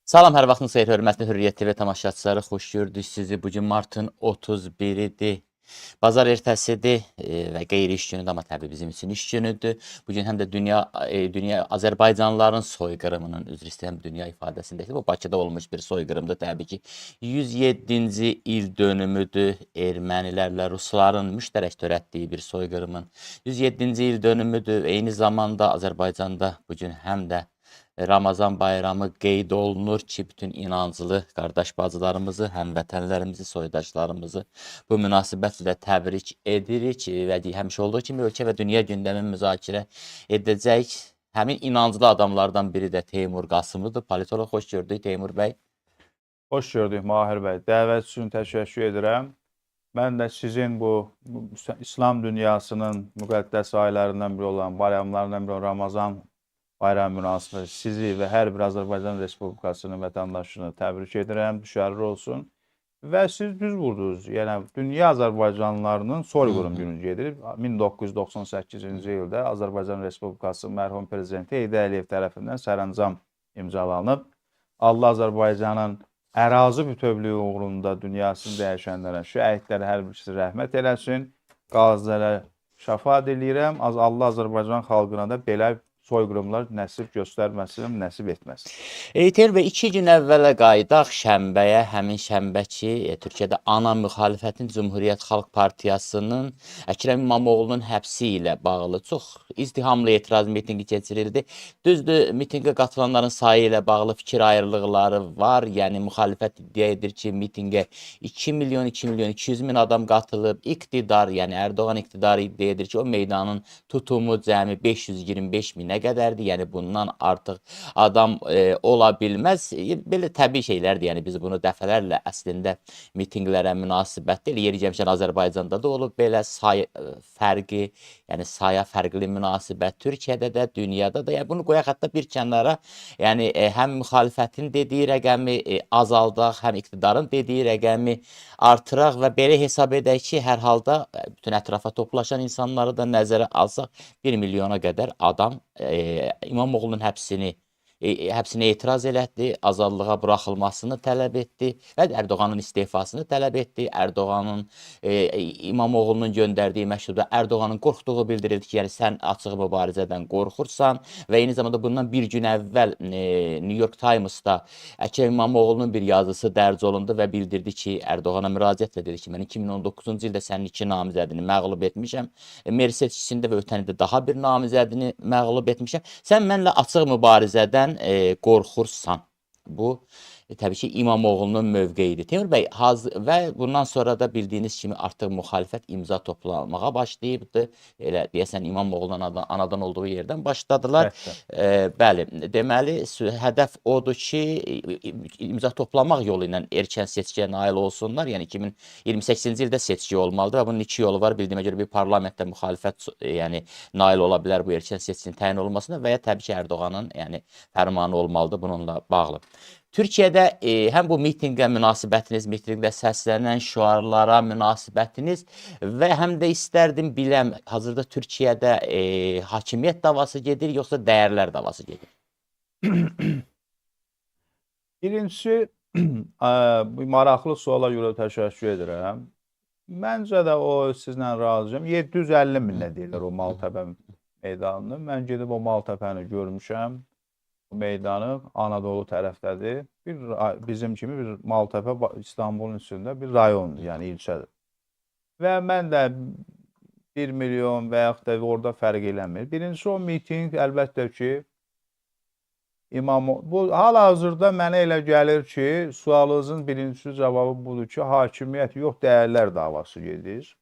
Salam, hər vaxtınız xeyir, hörmətli Hürriyyət TV tamaşaçıları, xoş gördük sizi. Bugün martın 31-idir. Bazar ertəsidir və qeyri-iş günüdür, amma təbii bizim üçün iş günüdür. Bugün həm də dünya Azərbaycanlıların soyqırımının, üzr istəyirəm, dünya ifadəsindədir. Bu Bakıda olmuş bir soyqırımdır təbii ki. 107-ci il dönümüdür ermənilərlə rusların müştərək törətdiyi bir soyqırımın. 107-ci il dönümüdür. Eyni zamanda Azərbaycanda bugün həm də Ramazan bayramı qeyd olunur ki, bütün inanclı qardaş bacılarımızı, həmvətənlərimizi, soydaşlarımızı bu münasibətlə təbrik edirik və həmişə olduğu kimi ölkə və dünya gündəmini müzakirə edəcək. Həmin inanclı adamlardan biri də Teymur Qasımlıdır. Politolog, xoş gördük Teymur bəy. Xoş gördük Mahir bəy. Dəvət üçün təşəkkür edirəm. Mən də sizin bu İslam dünyasının müqəddəs aylarından biri olan, bayramlarından biri olan Ramazan bayram münasibəti sizi və hər bir Azərbaycan Respublikasının vətəndaşını təbrik edirəm, düşərli olsun. Və siz düz vurdunuz. Yəni, dünya Azərbaycanlılarının soyqırım günü gedir. 1998-ci ildə Azərbaycan Respublikası mərhum prezidenti Heydər Əliyev tərəfindən sərəncam imzalanıb. Allah Azərbaycanın ərazi bütövlüyü uğrunda dünyasını dəyişənlərə, şəhidlərə hər birisi rəhmət eləsin. Qazilərə şəfa diləyirəm. Allah Azərbaycan xalqına da belə soyqırımlar nəsib göstərməsin, nəsib etməsin. Teymur bəy, 2 gün əvvələ qayıdaq şənbəyə, həmin şənbə ki, Türkiyədə ana müxalifətin Cümhuriyyət Xalq Partiyasının Əkrəm İmamoğlu'nun həbsi ilə bağlı çox izdihamlı etiraz mitinqi keçirildi. Düzdür, mitinqə qatılanların sayı ilə bağlı fikir ayrılıqları var. Yəni, müxalifət iddia edir ki, mitinqə 2 milyon, 200 min adam qatılıb. İqtidar, yəni Erdoğan iqtidarı iddia edir ki, o meydanın tutumu cəmi 525 minə qədərdir. Yəni, bundan artıq adam ola bilməz. Belə təbii şeylərdir. Yəni, biz bunu dəfələrlə əslində mitinqlərə münasibət deyil. Yeri gəlmişkən Azərbaycanda da olub belə say fərqi, yəni saya fərqli münasibət Türkiyədə də, dünyada da. Yəni, bunu qoyaq hətta bir kənara. Yəni, həm müxalifətin dediyi rəqəmi azaldaq, həm iqtidarın dediyi rəqəmi artıraq və belə hesab edək ki, hər halda bütün ətrafa toplaşan insanları da nəzərə alsaq 1 milyona qədər adam İmamoğlu'nun həbsinə etiraz elədi, azadlığa buraxılmasını tələb etdi və Erdoğanın istifasını tələb etdi. Erdoğanın İmamoğlu'nun göndərdiyi məktubda Erdoğanın qorxduğu bildirildi ki, yəni sən açıq mübarizədən qorxursan və eyni zamanda bundan bir gün əvvəl New York Times'da Əkrəm İmamoğlu'nun bir yazısı dərc olundu və bildirdi ki, Erdoğan'a müraciətlə dedi ki, mən 2019-cu ildə sənin 2 namizədini məğlub etmişəm. Meri seçkisində və ötən ildə daha bir namizədini məğlub etmişəm. Sən mənlə açıq mübarizədən qorxursan. Bu təbii ki, İmamoğlu'nun mövqeyidir. Teymur bəy, və bundan sonra da bildiyiniz kimi artıq müxalifət imza toplanmağa başlayıbdır. Elə deyəsən İmamoğlu'nun anadan olduğu yerdən başladılar. Bəli, deməli, hədəf odur ki, imza toplamaq yolu ilə erkən seçkiyə nail olsunlar. Yəni 2028-ci ildə seçki olmalıdır və bunun 2 yolu var. Bildiyimə görə bir parlamentdə müxalifət yəni nail ola bilər bu erkən seçkinin təyin olunmasına və ya təbii ki, Erdoğanın yəni fərmanı olmalıdır bununla bağlı. Türkiyədə həm bu mitinqə münasibətiniz, mitinqdə səslənən şüarlara münasibətiniz və həm də istərdim biləm, hazırda Türkiyədə hakimiyyət davası gedir, yoxsa dəyərlər davası gedir? Birincisi, maraqlı suala görə təşəkkür edirəm. Məncə də o sizlə razıyam. 750 minlə deyilir o Maltepe meydanını. Mən gedib o Maltepe'ni görmüşəm. Bu meydanı Anadolu tərəfdədir. Bizim kimi bir Maltepe İstanbulun üstündə bir rayondur, yəni ilçədir. Və mən də 1 milyon və yaxud da orada fərq eləmir. Birincisi o miting əlbəttə ki, bu hal-hazırda mənə elə gəlir ki, sualınızın birincisi cavabı budur ki, hakimiyyət yox, dəyərlər davası gedir.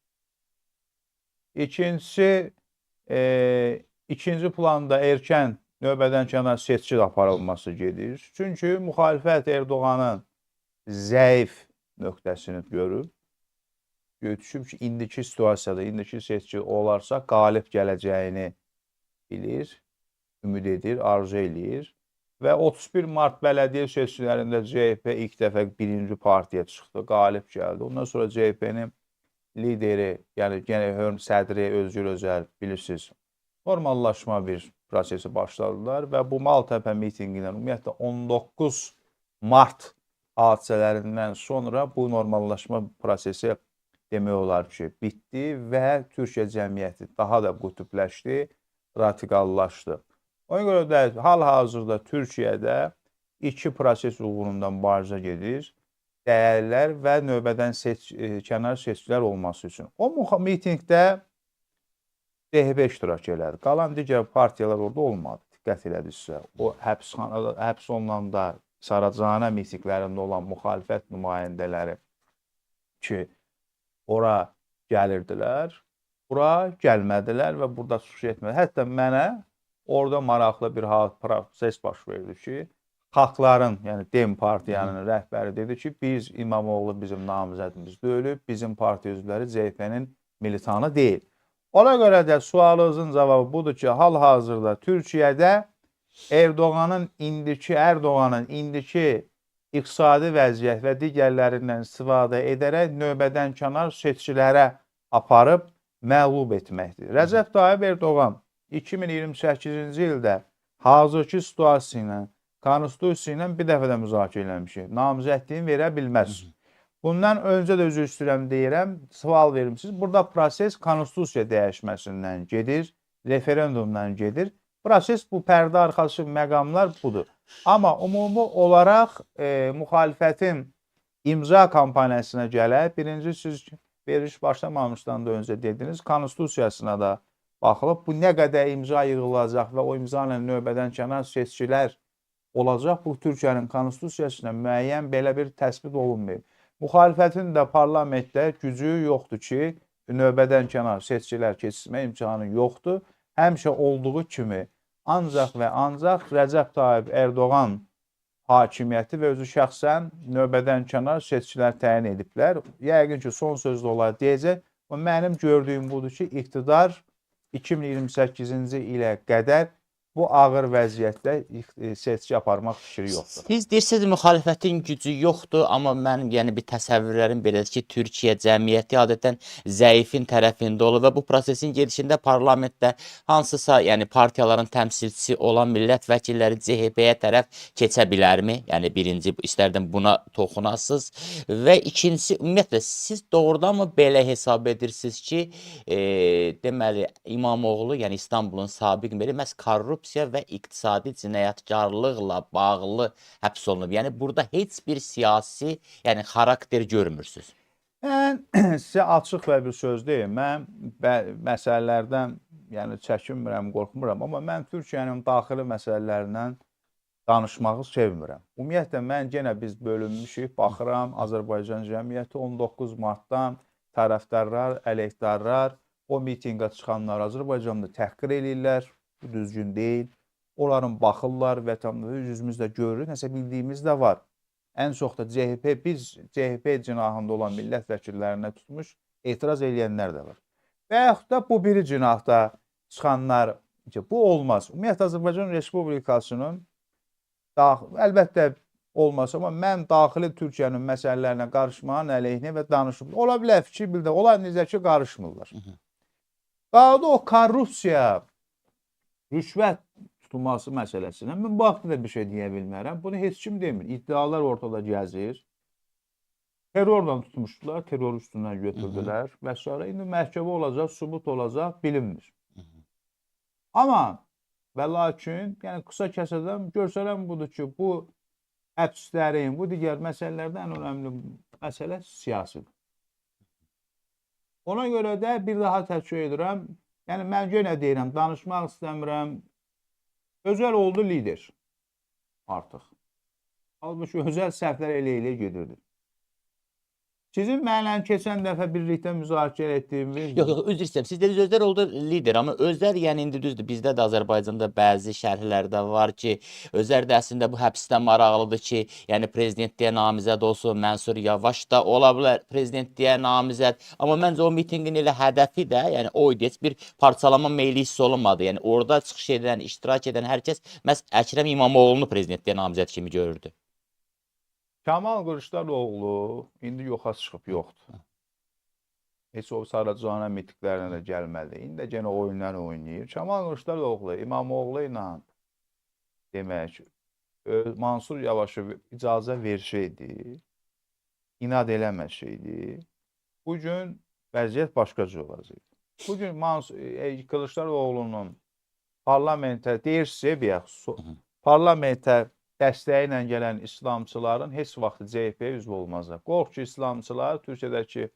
İkinci planda erkən növbədən kənar seçki aparılması gedir. Çünki müxalifət Erdoğanın zəif nöqtəsini görüb, düşüb ki, indiki situasiyada, indiki seçki olarsa qalib gələcəyini bilir, ümid edir, arzu eləyir. Və 31 mart bələdiyyə seçkilərində CHP ilk dəfə birinci partiya çıxdı, qalib gəldi. Ondan sonra CHP'nin lideri, yəni sədri Özgür Özel, bilirsiniz, normallaşma bir prosesi başladılar və bu Maltepe mitinqindən ümumiyyətlə 19 mart hadisələrindən sonra bu normallaşma prosesi demək olar ki, bitdi və Türkiyə cəmiyyəti daha da qütbləşdi, radikallaşdı. Ona görə də hal-hazırda Türkiyədə iki proses uğrunda mübarizə gedir. Dəyərlər və növbədən kənar seçkilər olması üçün. O mitingdə DHB iştirak elədi. Qalan digər partiyalar orada olmadı. Diqqət elədirsə, o həbs olunanda Saracanə mitinglərində olan müxalifət nümayəndələri ki, ora gəlirdilər, bura gəlmədilər və burada çıxış etmədilər. Hətta mənə orada maraqlı bir proses baş verdi ki, xalqların, yəni DEM partiyanın rəhbəri dedi ki, biz İmamoğlu bizim namizədimiz deyil, bizim partiya üzvləri CHP-nin militanı deyil. Ona görə də sualınızın cavabı budur ki, hal-hazırda Türkiyədə Erdoğanın indiki iqtisadi vəziyyət və digərlərindən istifadə edərək növbədən kənar seçkilərə aparıb məğlub etməkdir. Rəcəb Tayyip Erdoğan 2028-ci ildə hazırki situasiya ilə, konstitusiya ilə bir dəfə də müzakirə eləmişik. Namizədliyini verə bilməz. Bundan öncə də üzr istəyirəm deyirəm, sual vermişsiniz. Burada proses konstitusiya dəyişməsindən gedir, referendumdan gedir. Proses bu pərdə arxası məqamlar budur. Amma ümumi olaraq müxalifətin imza kampaniyasına gələk. Birinci siz veriş başlamamışdan da öncə dediniz, konstitusiyasına da baxılıb. Bu nə qədər imza yığılacaq və o imza ilə növbədən kənar seçkilər olacaq. Bu Türkiyənin konstitusiyasına müəyyən belə bir təsbit olunmayıb. Müxalifətin də parlamentdə gücü yoxdur ki, növbədən kənar seçkilər keçirmə imkanı yoxdur. Həmişə olduğu kimi ancaq və ancaq Rəcəb Tayyip Erdoğan hakimiyyəti və özü şəxsən növbədən kənar seçkilər təyin ediblər. Yəqin ki, son sözdə olar deyəcək. Mənim gördüyüm budur ki, iqtidar 2028-ci ilə qədər bu ağır vəziyyətdə seçki aparmaq fikri yoxdur. Siz deyirsiniz müxalifətin gücü yoxdur, amma mənim yəni bir təsəvvürlərim belədir ki, Türkiyə cəmiyyəti adətən zəifin tərəfində olur və bu prosesin gedişində parlamentdə hansısa yəni partiyaların təmsilçisi olan millət vəkilləri CHP-yə tərəf keçə bilərmi? Yəni birinci istərdim buna toxunasınız və ikincisi ümumiyyətlə siz doğrudanmı belə hesab edirsiniz ki, deməli İmamoğlu, yəni İstanbulun sabiq meri məhz korrupsiya və iqtisadi cinayətkarlıqla bağlı həbs olunub. Yəni burada heç bir siyasi, yəni xarakter görmürsünüz. Mən sizə açıq və bir söz deyim. Mən məsələlərdən yəni çəkinmirəm, qorxmuram, amma mən Türkiyənin daxili məsələlərindən danışmağı sevmirəm. Ümumiyyətlə mən yenə biz bölünmüşük, baxıram Azərbaycan cəmiyyəti 19 martdan tərəfdarlar, əleyhdarlar o mitinqə çıxanlar Azərbaycanda təhqir eləyirlər. Bu düzgün deyil. Onların baxırlar, vətəndaşı yüzümüzdə görürük. Nəsə bildiyimiz də var. Ən çox da biz CHP cinahında olan millət vəkillərinə tutmuş etiraz eləyənlər də var. Və yaxud da bu biri cinahda çıxanlar ki, bu olmaz. Ümumiyyətlə Azərbaycan Respublikasının əlbəttə olmaz, amma mən daxili Türkiyənin məsələlərinə qarışmağın əleyhinə və danışım. Ola bilər fikir bildir. Onlar necə ki qarışmırlar. Qaldı o korrupsiya, rüşvət tutulması məsələsinə mən bu haqda da bir şey deyə bilmərəm. Bunu heç kim demir. İddialar ortada gəzir. Terrorla tutmuşdular, terror üstündən götürdülər və sonra indi məhkəmə olacaq, sübut olacaq, bilinmir. Amma və lakin, yəni qısa kəsədən görsələn budur ki, bu həbslərin, bu digər məsələlərdə ən önəmli məsələ siyasidir. Ona görə də bir daha təkrar edirəm. Yəni, mən yenə deyirəm, danışmaq istəmirəm. Özəl oldu lider artıq. Halbuki özəl səhvlər elə gedirdi. Sizin mənlə keçən dəfə birlikdə müzakirə etdiyimiz... Yox, üzr istəyirəm. Siz dediniz Özlər oldu lider, amma Özlər yəni indi düzdür. Bizdə də Azərbaycanda bəzi şərhlər də var ki, Özlər də əslində bu həbsdən maraqlıdır ki, yəni prezidentliyə namizəd olsun, Mənsur Yavaş da ola bilər prezidentliyə namizəd. Amma məncə o mitinqin elə hədəfi də, yəni o idi, heç bir parçalama meyli hiss olunmadı. Yəni orada çıxış edən, iştirak edən hər kəs məhz Əkrəm İmamoğlunu prezidentliyə namizəd kimi görürdü. Kamal Qılıçdaroğlu indi yoxa çıxıb yoxdur. Heç o Saracanə mitiklərinə də gəlmədi. İndi də yenə oyunlar oynayır. Kamal Qılıçdaroğlu İmamoğlu ilə demək Mansur Yavaş'a icazə versəydi, inad eləməsəydi, bugün vəziyyət başqa cür olacaqdı. Bugün Kılıçdaroğlu'nun parlamentə deyirsə, parlamentə dəstəyi ilə gələn İslamçıların heç vaxt CHP-yə üzv olmazlar. Qorx ki, İslamçılar Türkiyədəki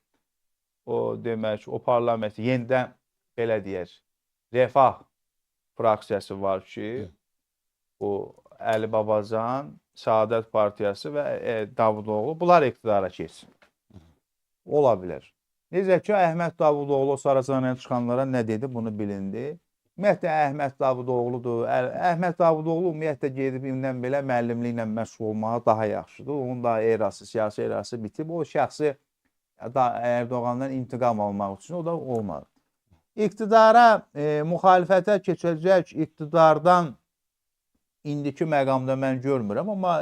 o parlamenti yenidən belə deyək, Refah fraksiyası var ki, o Əli Babacan, Saadət Partiyası və Davutoğlu, bunlar iqtidara keçsin. Ola bilər. Necə ki, Əhməd Davutoğlu Saraçhanəyə çıxanlara nə dedi, bunu bilindi. Ümumiyyətlə, Əhməd Davutoğludur. Əhməd Davutoğlu ümumiyyətlə gedib indən belə müəllimliklə məşğul olmağa daha yaxşıdır. Onun da erası, siyasi erası bitib. O şəxsi Erdoğandan intiqam almaq üçün o da olmadı. İqtidara, müxalifətə keçəcək iqtidardan indiki məqamda mən görmürəm, amma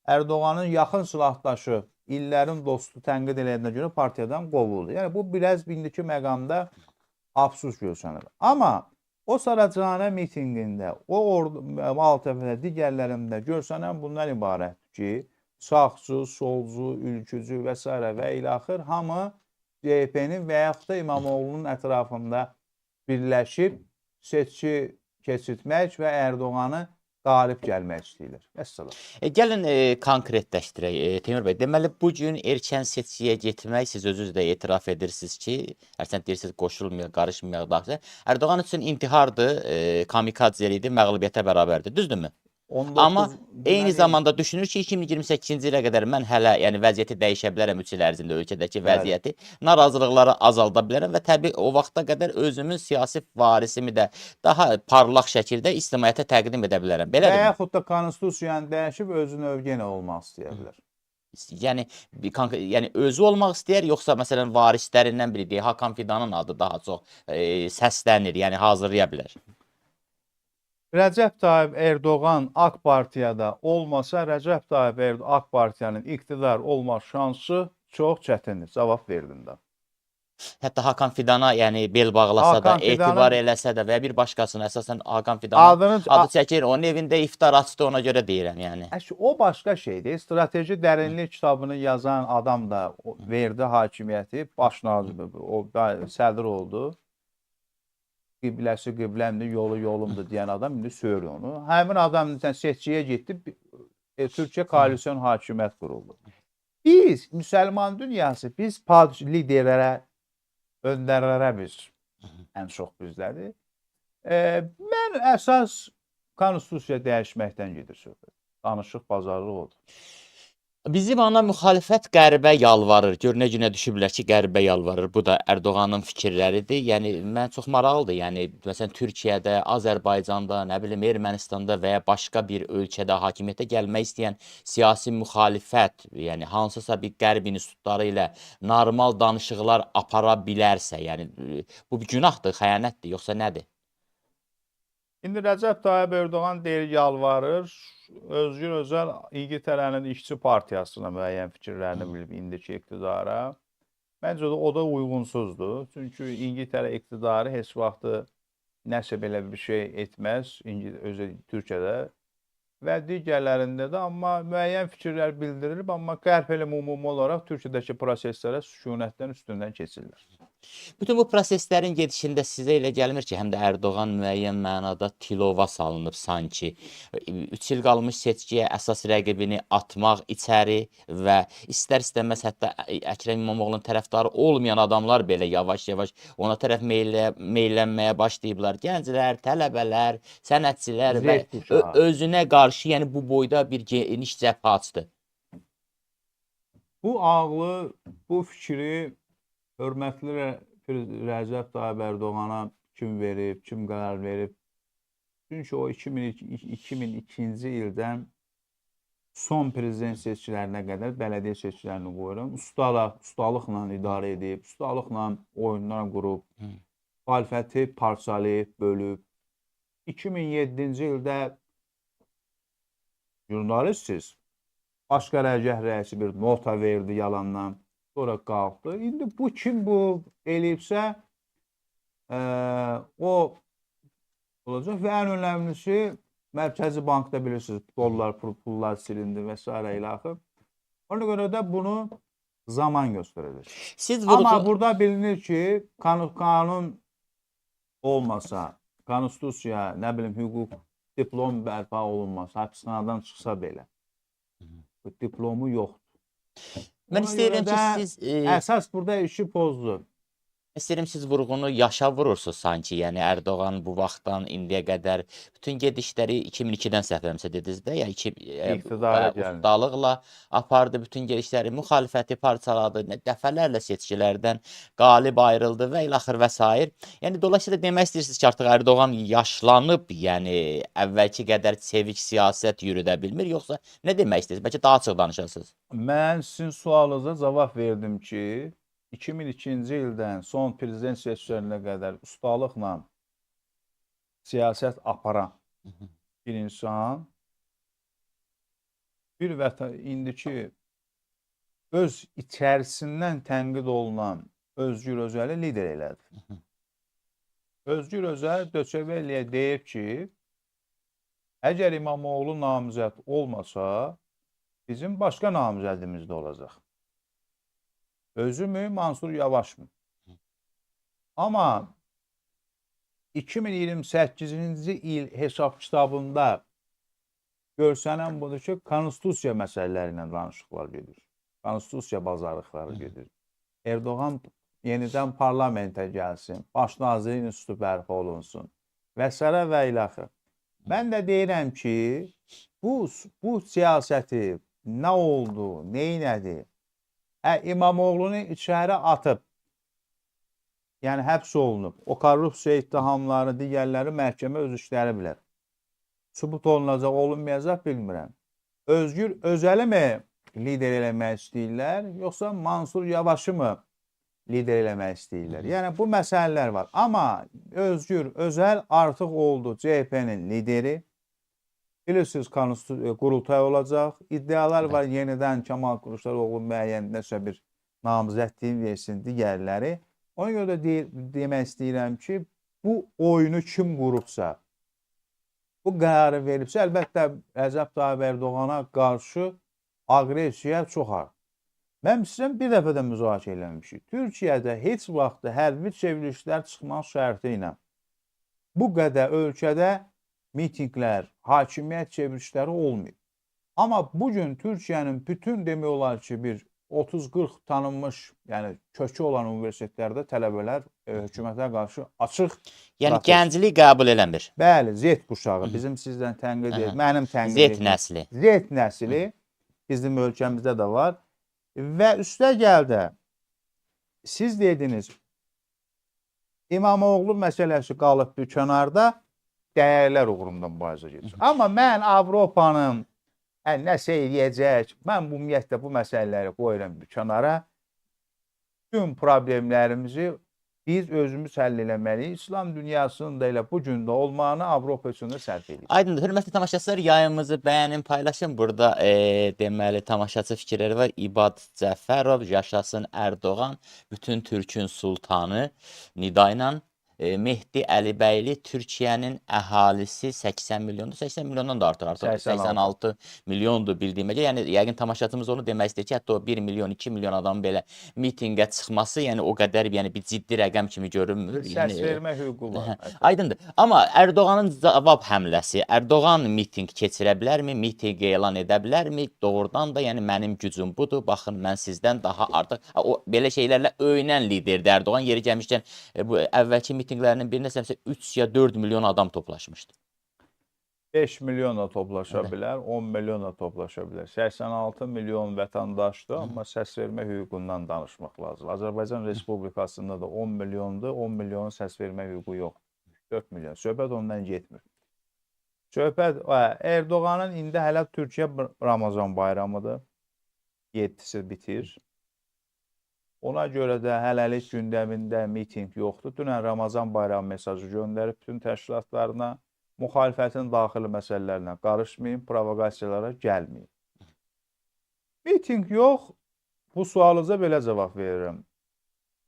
Erdoğanın yaxın silahdaşı, illərin dostu tənqid eləyəndən görə partiyadan qovuldu. Yəni, bu biraz indiki məqamda absurs görsənir. Amma o Saraçhanə mitingində, o Maltəpədə, digərlərində görsənən bundan ibarətdir ki, sağcı, solcu, ülkücü və s. və ilaxır hamı CHP-nin və yaxud da İmamoğlu'nun ətrafında birləşib seçki keçirtmək və Erdoğanı qalib gəlmək istəyirlər. Vəssalam. Gəlin konkretləşdirək Teymur bəy. Deməli bugün erkən seçkiyə getmək siz özünüz də etiraf edirsiniz ki, hərçənd deyirsiniz qoşulmayaq, qarışmayaq daxil. Erdoğan üçün intihardır, kamikadzəlikdir, məğlubiyyətə bərabərdir. Düzdürmü? Amma eyni zamanda düşünür ki, 2028-ci ilə qədər mən hələ vəziyyəti dəyişə bilərəm 3 il ərzində ölkədəki vəziyyəti, narazılıqları azalda bilərəm və təbii o vaxta qədər özümün siyasi varisimi də daha parlaq şəkildə ictimaiyyətə təqdim edə bilərəm. Belədir mi? Və yaxud da konstitusiyanı dəyişib özünü övgənə olmaq istəyə bilər. Yəni özü olmaq istəyər, yoxsa məsələn varislərindən biri deyək, Hakan Fidanın adı daha çox səslənir, yəni hazırlaya bilər. Rəcəb Tayyip Erdoğan AK Partiyada olmasa, Rəcəb Tayyip Erdoğan AK Partiyanın iqtidar olma şansı çox çətindir. Cavab verdim də. Hətta Hakan Fidana bel bağlasa da, etibar eləsə də və bir başqasına əsasən Hakan Fidanın adı çəkir, onun evində iftar açdı, ona görə deyirəm yəni. O başqa şeydir. Strateji dərinlik kitabını yazan adam da verdi hakimiyyəti, baş nazir, o sədr oldu. Qibləsi qibləmdir, yolu yolumdur deyən adam indi söyür onu. Həmin adam seçkiyə getdi, Türkiyə koalisyon hakimiyyət quruldu. Biz, müsəlman dünyası, biz liderlərə, öndərlərə biz, ən çox bizdədir. Mən əsas konstitusiya dəyişməkdən gedir söhbət. Danışıq bazarlıq odur. Bizim ana müxalifət qərbə yalvarır. Gör nə günə düşüblər ki, qərbə yalvarır. Bu da Erdoğanın fikirləridir. Yəni mən çox maraqlıdır. Yəni məsələn Türkiyədə, Azərbaycanda, nə bilim Ermənistanda və ya başqa bir ölkədə hakimiyyətə gəlmək istəyən siyasi müxalifət, yəni hansısa bir qərb institutları ilə normal danışıqlar apara bilərsə, yəni bu bir günahdır, xəyanətdir, yoxsa nədir? İndi Rəcəb Tayyip Erdoğan deyir, yalvarır. Özgür Özel İngiltərənin işçi partiyasına müəyyən fikirlərini bilib indiki iqtidara. Məncə o da uyğunsuzdur. Çünki İngiltərə iqtidarı heç vaxtı nəsə belə bir şey etməz Türkiyədə və digərlərində də, amma müəyyən fikirlər bildirilib, amma qərb elə ümumi olaraq Türkiyədəki proseslərə sükunətdən üstündən keçirlər. Bütün bu proseslərin gedişində sizə elə gəlmir ki, həm də Erdoğan müəyyən mənada tilova salınıb sanki. 3 il qalmış seçkiyə əsas rəqibini atmaq içəri və istər-istəməz hətta Əkrəm İmamoğlu'nun tərəfdarı olmayan adamlar belə yavaş-yavaş ona tərəf meylənməyə başlayıblar. Gənclər, tələbələr, sənətçilər və özünə qarşı yəni bu boyda bir geniş cəbhə açdı. Bu ağlı, bu fikri hörmətli Rəcəb Tayyip Erdoğan'a kim verib, kim qərar verib? Çünki o 2002-ci ildən son prezident seçkilərinə qədər bələdiyyə seçkilərini qoyuram. Ustalıqla idarə edib, ustalıqla oyunlar qurub, müxalifəti parçalayıb, bölüb. 2007-ci ildə jurnalistsiz, başqa rəgəh rəisi bir nota verdi yalandan. Sonra qalxdı. İndi bu kim bu eləyibsə o olacaq və ən önəmlisi Mərkəzi bankda bilirsiniz, dollar, pullar silindi və s. ilə axı. Ona görə də bunu zaman göstərəcək. Siz Amma vurğu burada bilinir ki, qanun olmasa, konstitusiya, nə bilim, hüquq, diplom bərpa olunmaz, həbsxanadan çıxsa belə. Bu diplomu yoxdur. mən Ona istəyirəm görə ki, də siz əsas burada işi pozdu. İstəyirəm siz vurğunu yaşa vurursunuz sanki. Yəni Ərdoğan bu vaxtdan indiyə qədər bütün gedişləri 2002-dən səhv eləmirəmsə dediniz də, ya İqtidara gəldi. ustalıqla apardı bütün gedişləri, müxalifəti parçaladı, dəfələrlə seçkilərdən qalib ayrıldı və ilaxır və sair. Yəni dolayısıyla demək istəyirsiniz ki, artıq Ərdoğan yaşlanıb, yəni əvvəlki qədər çevik siyasət yürüdə bilmir, yoxsa nə demək istəyirsiniz? Bəlkə daha açıq danışasınız. Mən sizin sualınıza cavab verdim ki, 2002-ci ildən son prezident seçkilərinə qədər ustalıqla siyasət aparan bir insan bir vətən indiki öz içərisindən tənqid olunan Özgür Özəli lider elədi. Özgür Özəl Döçəvəliyə deyib ki, əgər İmamoğlu namizəd olmasa, bizim başqa namizədimiz də olacaq. Özü mü, Mansur Yavaş mı? Amma 2028-ci il hesab kitabında görsənən budur ki, konstitusiya məsələləri ilə danışıqlar gedir. Konstitusiya bazarlıqları gedir. Erdoğan yenidən parlamentə gəlsin, baş naziri institutu bərpa olunsun və s. və ilaxır. Mən də deyirəm ki, bu siyasəti nə oldu, neynədi? İmamoğlu'nu içəri atıb, yəni həbs olunub, o korrupsiya ittihamları, digərləri məhkəmə öz işləri bilər. Sübut olunacaq, olunmayacaq bilmirəm. Özgür Özəli mi lider eləmək istəyirlər, yoxsa Mansur Yavaşı mı lider eləmək istəyirlər? Yəni bu məsələlər var. Amma Özgür Özəl artıq oldu CHP'nin lideri. Bilirsiniz, qurultay olacaq. İddialar var, yenidən Kemal Kılıçdaroğlu müəyyən nəsə bir namizədliyi versin digərləri. Ona görə də demək istəyirəm ki, bu oyunu kim qurubsa, bu qərarı veribsə, əlbəttə Rəcəb Tayyip Ərdoğana qarşı aqressiya çox ar. Mən sizə bir dəfə də müzakirə eləmişik. Türkiyədə heç vaxt hərbi çevrilişlər çıxmaq şərti ilə bu qədər ölkədə mitinglər, hakimiyyət çevrilişləri olmuyor. Amma bugün Türkiyənin bütün demək olar ki, bir 30-40 tanınmış, yəni kökü olan universitetlərdə tələbələr hökumətə qarşı açıq. Yəni gənclik qəbul eləmir. Bəli, Z kuşağı bizim sizdən tənqid edir, mənim tənqid edir. Z nəsli. Z nəsli bizim ölkəmizdə də var. Və üstə gəldə siz dediniz, İmamoğlu məsələsi qalıb bir kənarda, dəyərlər uğrunda mübarizə gedir. Amma mən Avropanın nəsə eləyəcək, mən ümumiyyətlə bu məsələləri qoyuram bir kənara. Tüm problemlərimizi biz özümüz həll eləməliyik. İslam dünyasının da elə bu gündə olmağını Avropa üçün də sərf edir. Aydındır. Hörmətli tamaşaçılar, yayımımızı bəyənin, paylaşın. Burada deməli tamaşaçı fikirləri var. İbad Cəfərov, yaşasın Ərdoğan, bütün Türkün sultanı nida ilə. Mehdi Əlibəyli, Türkiyənin əhalisi 80 milyondur. 80 milyondan da artır artıq. 86 milyondur bildiyimə görə. Yəni yəqin tamaşaçımız onu demək istəyir ki, hətta o 1 milyon, 2 milyon adamın belə mitinqə çıxması, yəni o qədər yəni bir ciddi rəqəm kimi görünmür. Səs vermə hüququ var. Aydındır. Amma Ərdoğanın cavab həmləsi, Ərdoğan mitinq keçirə bilərmi? Mitinq elan edə bilərmi? Doğrudan da yəni mənim gücüm budur. Baxın, mən sizdən daha artıq o belə şeylərlə öyünən liderdir Ərdoğan. Yeri gəlmişkən bu əvvəlki mitinqlərinin birində 3 ya 4 milyon adam toplaşmışdı. 5 milyon da toplaşa bilər, 10 milyon da toplaşa bilər. 86 milyon vətəndaşdır, amma səs vermə hüququndan danışmaq lazım. Azərbaycan Respublikasında da 10 milyondur, 10 milyonun səs vermə hüququ yoxdur. 4 milyon. Söhbət ondan getmir. Söhbət Erdoğanın indi hələ Türkiyə Ramazan bayramıdır. 7-si bitir. Ona görə də hələlik gündəmində miting yoxdur. Dünən Ramazan bayramı mesajı göndərib bütün təşkilatlarına, müxalifətin daxili məsələlərlə qarışmayın, provokasiyalara gəlməyin. Miting yox, bu sualınıza belə cavab verirəm.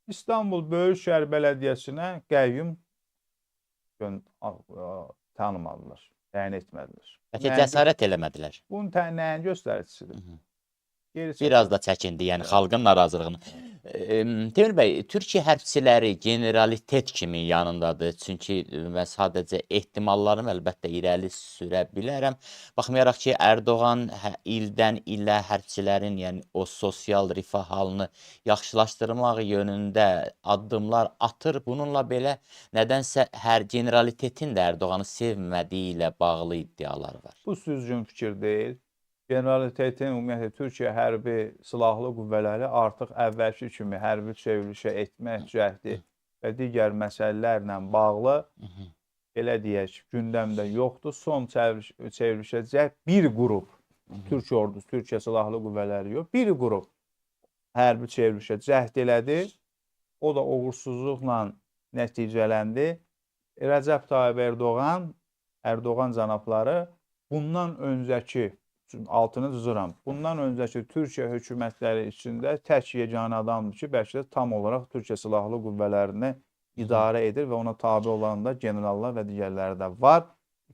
İstanbul Böyükşəhər Bələdiyyəsinə qəyyum tanımadılar. təyin etmədilər. Bəlkə cəsarət eləmədilər. Bunun nəyin göstəricisidir? Hı -hı. Geri Biraz çəkildi. da çəkindi, yəni xalqın narazılığını. Teymur bəy, Türkiyə hərbçiləri generalitet kimi yanındadır. Çünki mən sadəcə ehtimallarımı əlbəttə irəli sürə bilərəm. Baxmayaraq ki, Ərdoğan ildən ilə hərbçilərin, yəni o sosial rifah halını yaxşılaşdırmaq yönündə addımlar atır. Bununla belə nədənsə hər generalitetin də Ərdoğanı sevmədiyi ilə bağlı iddialar var. Bu düzgün fikir deyil. Generalitetin, ümumiyyətlə Türkiyə hərbi silahlı qüvvələri artıq əvvəlki kimi hərbi çevrilişə etmək cəhdi və digər məsələlərlə bağlı belə deyək, gündəmdə yoxdur. Son çevrilişə cəhd bir qrup Türk ordusu, Türkiyə silahlı qüvvələri yox, bir qrup hərbi çevrilişə cəhd elədi. O da uğursuzluqla nəticələndi. Rəcəb Tayyip Ərdoğan cənabları bundan öncəki, altını cızıram, bundan öncəki Türkiyə hökumətləri içində tək yeganə adamdır ki, bəlkə də tam olaraq Türkiyə silahlı qüvvələrini idarə edir və ona tabi olan da generallar və digərləri də var.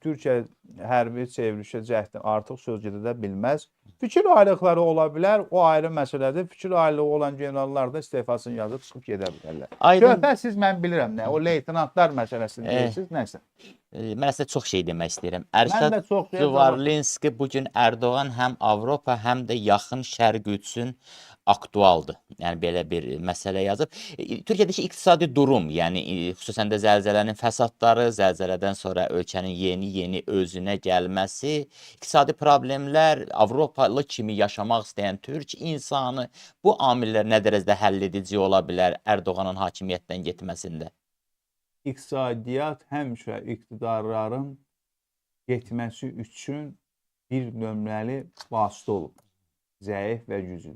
Türkiyə hərbi çevrilişə cəhdi artıq söz gedə bilməz. Fikir ayrılıqları ola bilər, o ayrı məsələdir. Fikir ayrılığı olan generallar da istefasını yazıb çıxıb gedə bilərlər. Söhbət siz mən bilirəm nə, o leytenantlar məsələsini deyirsiniz, nəsə. Mən sizə çox şey demək istəyirəm. Mən də Ərsad çox Zuvarlinski bugün Ərdoğan həm Avropa, həm də yaxın şərq üçün aktualdır. Yəni belə bir məsələ yazıb. Türkiyədəki iqtisadi durum, yəni xüsusən də zəlzələnin fəsadları, zəlzələdən sonra ölkənin yeni özünə gəlməsi, iqtisadi problemlər, Avropalı kimi yaşamaq istəyən türk insanı bu amillər nə dərəcədə həll edici ola bilər Ərdoğanın hakimiyyətdən getməsində? İqtisadiyyat həmişə iqtidarların getməsi üçün bir nömrəli vasitə olub. Zəif və güclü.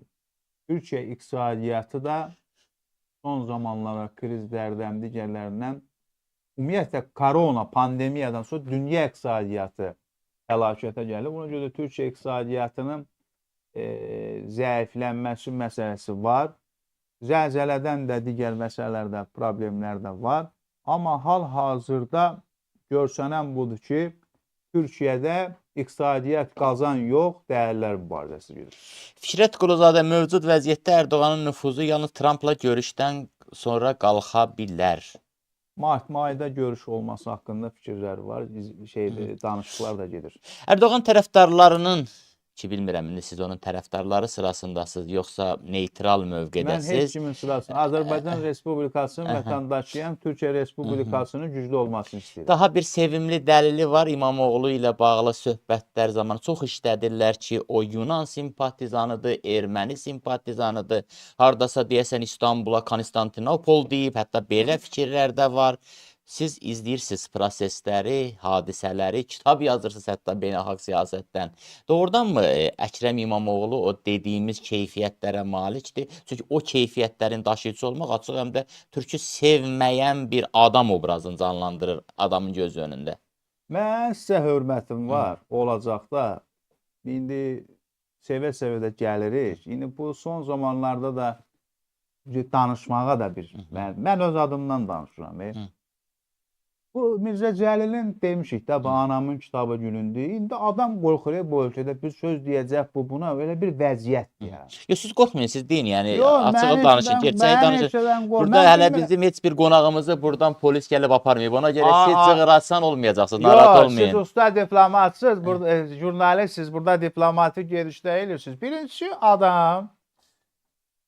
Türkiyə iqtisadiyyatı da son zamanlara krizlərdən, digərlərindən ümumiyyətlə korona, pandemiyadan sonra dünya iqtisadiyyatı fəlakətə gəlib. Buna görə də Türkiyə iqtisadiyyatının zəiflənməsi məsələsi var. Zəlzələdən də digər məsələlərdə problemlər də var. Amma hal-hazırda görsənən budur ki, Türkiyədə iqtisadiyyat qazan yox, dəyərlər mübarizəsi gedir. Fikrət Quluzadə, mövcud vəziyyətdə Ərdoğanın nüfuzu yalnız Trumpla görüşdən sonra qalxa bilər. Mart-mayda görüş olması haqqında fikirlər var, danışıqlar da gedir. Ərdoğan tərəfdarlarının ki, bilmirəm, indi siz onun tərəfdarları sırasındasınız, yoxsa neytral mövqedəsiz? Mən heç kimin sırasında, Azərbaycan Respublikasının vətəndaşıyam, Türkiyə Respublikasının güclü olmasını istəyirəm. Daha bir sevimli dəlili var İmamoğlu ilə bağlı söhbətlər zamanı. Çox işlədirlər ki, o Yunan simpatizanıdır, erməni simpatizanıdır. Hardasa deyəsən İstanbula Konstantinopol deyib, hətta belə fikirlər də var. Siz izləyirsiniz prosesləri, hadisələri, kitab yazırsınız hətta beynəlxalq siyasətdən. Doğrudanmı Əkrəm İmamoğlu o dediyimiz keyfiyyətlərə malikdir? Çünki o keyfiyyətlərin daşıyıcısı olmaq açıq həm də türkü sevməyən bir adam obrazını canlandırır adamın gözü önündə. Mən sizə hörmətim var, olacaq da. İndi sevə-sevə də gəlirik. İndi bu son zamanlarda da danışmağa da bir, mən öz adımdan danışıram. Bu Mirzə Cəlilin demişik də, anamın kitabı günündür. İndi adam qorxur bu ölkədə bir söz deyəcək bu buna, öyle bir vəziyyətdir ya. Yox, siz qorxmayın, siz deyin, yəni açığı danışın, gerçəyi danışın. Burada hələ bizim heç bir qonağımızı buradan polis gəlib aparmayıb. Ona görə siz cığıraçsan olmayacaqsınız, narahat olmayın. Yox, siz usta diplomatsınız, jurnalistsiniz, burada diplomatik gedişdə eləyirsiniz. Birincisi adam,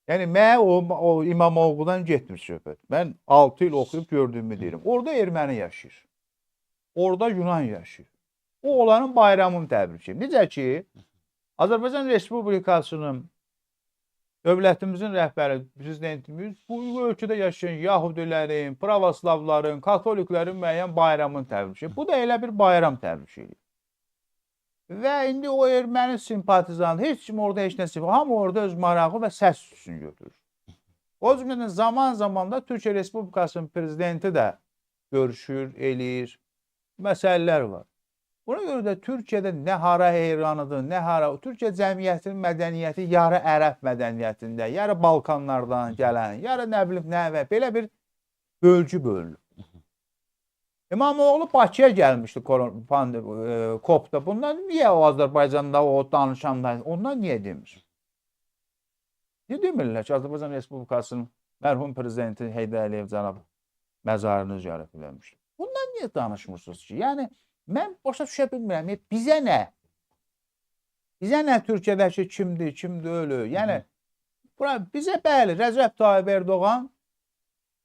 yəni mən o İmamoğlu'dan getmiş söhbət. Mən 6 il oxuyub gördüyümü deyirəm. Orada erməni yaşayır. Orada Yunan yaşayır. O olanın bayramını təbrik edir. Necə ki, Azərbaycan Respublikasının dövlətimizin rəhbəri, prezidentimiz bu ölkədə yaşayan Yahudilərin, pravoslavların, katoliklərin müəyyən bayramını təbrik edir. Bu da elə bir bayram təbrik edir. Və indi o erməni simpatizanı, heç kim orada heç nə simpatizanı, hamı orada öz marağı və səs üçün götürür. O cümlədən zaman da Türkiyə Respublikasının prezidenti də görüşür, eləyir, məsələlər var. Buna görə də Türkiyədə nə hara heyranıdır, nə hara, Türkiyə cəmiyyətinin mədəniyyəti yarı ərəb mədəniyyətində, yarı Balkanlardan gələn, yarı nə bilim nə və belə bir bölgü bölünür. İmamoğlu Bakıya gəlmişdi COP-da. Bundan niyə o Azərbaycanda o danışanda ondan niyə demir? Niyə demirlər ki, Azərbaycan Respublikasının mərhum prezidenti Heydər Əliyev cənab məzarını ziyarət eləmişdi. Bundan niyə danışmırsınız ki? Yəni mən başa düşə bilmirəm. Bizə nə? Bizə nə Türkiyədəki kimdir ölü? Yəni bizə bəli, Rəcəb Tayyip Erdoğan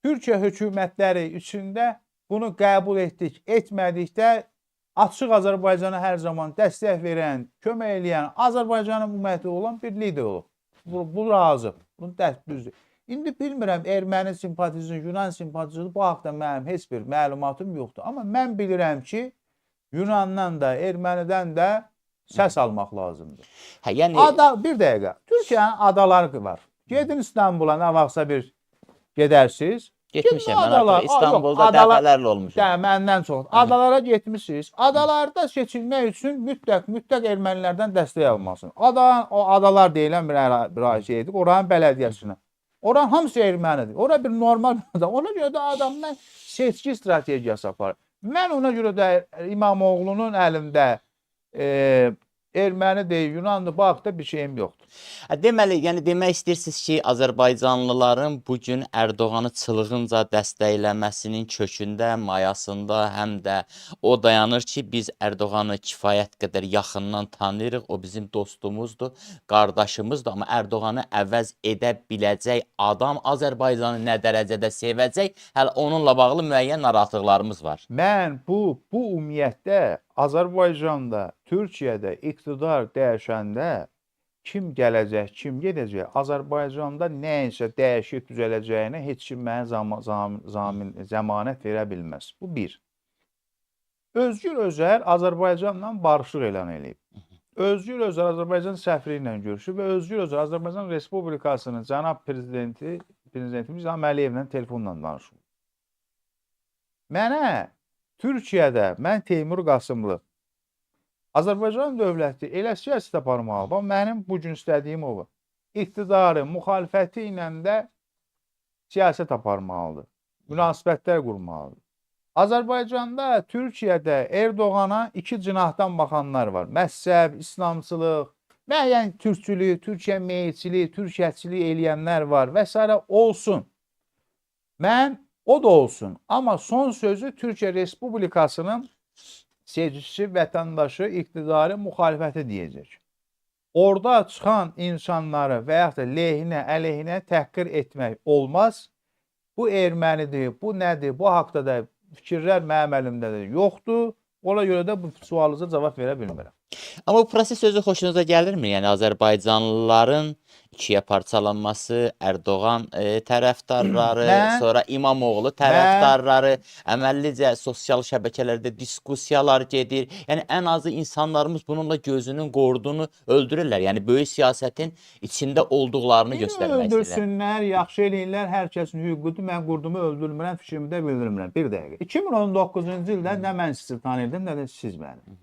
Türkiyə hökumətləri içində bunu qəbul etdik, etmədikdə açıq Azərbaycana hər zaman dəstək verən, kömək eləyən, Azərbaycanın ümumiyyətli olan bir lider olub. Bu razı. Bunu düzdür. İndi bilmirəm, erməni simpatizmi, Yunan simpatizmi bu haqda mənim heç bir məlumatım yoxdur. Amma mən bilirəm ki, Yunandan da, ermənidən də səs almaq lazımdır. Hə, yəni Bir dəqiqə. Türkiyənin adaları var. Gedin İstanbula, nə vaxtsa bir gedərsiniz. getmişəm mən artıq İstanbulda dəfələrlə olmuşam. Məndən çox. Adalara getmişsiniz. Adalarda seçilmək üçün mütləq ermənilərdən dəstək almalısınız. O adalar deyilən bir şeydir. Oranın bələdiyyəsinə. Oranın hamısı ermənidir. Ora bir normal adam. Ona görə də adamlar seçki strategiyası aparır. Mən ona görə də İmamoğlu'nun əlində erməni deyil, Yunanlı, bu haqda bir şeyim yoxdur. Deməli, yəni demək istəyirsiniz ki, Azərbaycanlıların bu gün Ərdoğanı çılğınca dəstəkləməsinin kökündə, mayasında həm də o dayanır ki, biz Ərdoğanı kifayət qədər yaxından tanıyırıq, o bizim dostumuzdur, qardaşımızdır, amma Ərdoğanı əvəz edə biləcək adam Azərbaycanı nə dərəcədə sevəcək, hələ onunla bağlı müəyyən narahatlıqlarımız var. Mən bu ümumiyyətdə Azərbaycanda, Türkiyədə iqtidar dəyişəndə kim gələcək, kim gedəcək, Azərbaycanda nəyinsə dəyişib düzələcəyinə heç kim mənə zəmanət verə bilməz. Bu bir. Özgür Özel Azərbaycanla barışıq elan edib. Özgür Özel Azərbaycan səfiri ilə görüşüb və Özgür Özel Azərbaycan Respublikasının cənab prezidentimiz İlham Əliyevlə telefonla danışıb. Mənə Türkiyədə, mən Teymur Qasımlı, Azərbaycan dövləti elə siyasət aparmalı. Mənim bugün istədiyim o. İqtidarı, müxalifəti ilə də siyasət aparmalıdır. Münasibətlər qurmalıdır. Azərbaycanda, Türkiyədə Erdoğana iki cinahdan baxanlar var. Məzhəb, İslamçılıq, müəyyən türkçülük, Türkiyə meyilçiliyi, Türkiyəçilik eləyənlər var və s. olsun. O da olsun. Amma son sözü Türkiyə Respublikasının seçicisi, vətəndaşı, iqtidarı, müxalifəti deyəcək. Orada çıxan insanları və yaxud da lehinə, əleyhinə təhqir etmək olmaz. Bu ermənidir, bu nədir, bu haqda da fikirlər mənim əlimdə də yoxdur. Ona görə də bu sualınıza cavab verə bilmirəm. Amma bu proses sözü xoşunuza gəlirmi? Yəni Azərbaycanlıların ikiyə parçalanması, Ərdoğan tərəfdarları, sonra İmamoğlu tərəfdarları, əməllicə sosial şəbəkələrdə diskussiyalar gedir. Yəni ən azı insanlarımız bununla gözünün qorduğunu öldürürlər. Yəni böyük siyasətin içində olduqlarını göstərmək istəyirlər. Öldürsünlər, yaxşı eləyirlər, hər kəsin hüququdur. Mən qurdumu öldürmürəm, fikrimi də bildirmirəm. Bir dəqiqə. 2019-cu ildə nə mən sizi tanıyırdım, nə də siz məni.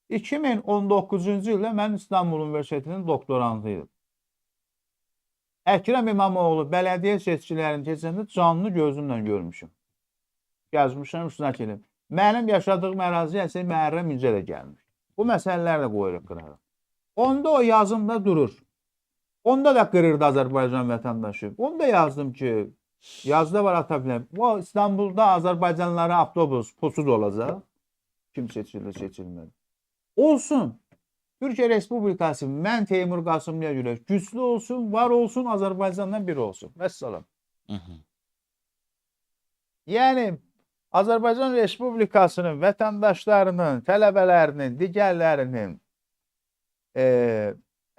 2019-cu ildə mən İstanbul Universitetinin doktorantıydım. Əkrəm İmamoğlu bələdiyyə seçkilərini keçəndə canlı gözümlə görmüşüm. Gəzmişəm, üstünə gəlib. Mənim yaşadığım əraziyə Məhərrəm İncə də gəlmiş. Bu məsələlər də qoyuruq qırarıq. Onda o yazımda durur. Onda da qırırdı Azərbaycan vətəndaşı. Onda yazdım ki, yazda var ata biləm. O İstanbulda Azərbaycanlılara avtobus pusud olacaq. Kim seçilir, seçilmədi. Olsun. Türkiyə Respublikası mən Teymur Qasımlıya görə güclü olsun, var olsun, Azərbaycandan biri olsun. Vəssalam. Yəni Azərbaycan Respublikasının vətəndaşlarının, tələbələrinin, digərlərinin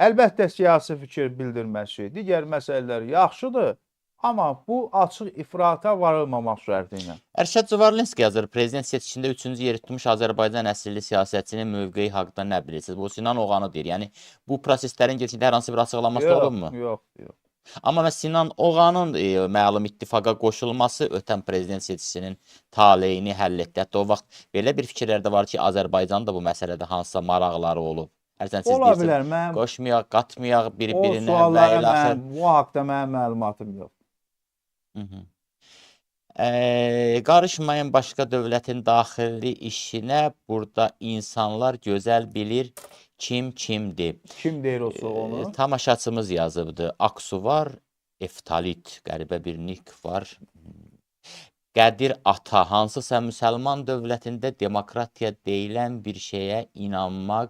əlbəttə siyasi fikir bildirməsi, digər məsələlər yaxşıdır. Amma bu açıq ifrata varılmamaq şərti ilə. Ərşad Zıvarlinski yazır, prezident seçkisində 3-cü yeri tutmuş Azərbaycan əsilli siyasətçinin mövqeyi haqqında nə bilirsiniz? Bu Sinan Oğanı deyir. Yəni bu proseslərin keçində hər hansı bir açıqlaması olunmu? Yox. Amma Sinan Oğanın məlum ittifaqa qoşulması ötən prezident seçkisinin taleyini həll etdi. Hətta o vaxt belə bir fikirlər də var ki, Azərbaycan da bu məsələdə hansısa maraqları olub. Hərsən siz deyirsiniz, qoşmayaq, qatmayaq bir-birinə və ilə axır. Bu haqda mənim məlumatım yox. Qarışmayın başqa dövlətin daxili işinə. Burada insanlar gözəl bilir kim kimdir. Kim deyir olsa onu? Tamaşaçımız yazıbdı. Aksu var, Eftalit, qəribə bir nik var. Qədir Ata, hansısa müsəlman dövlətində demokratiya deyilən bir şeyə inanmaq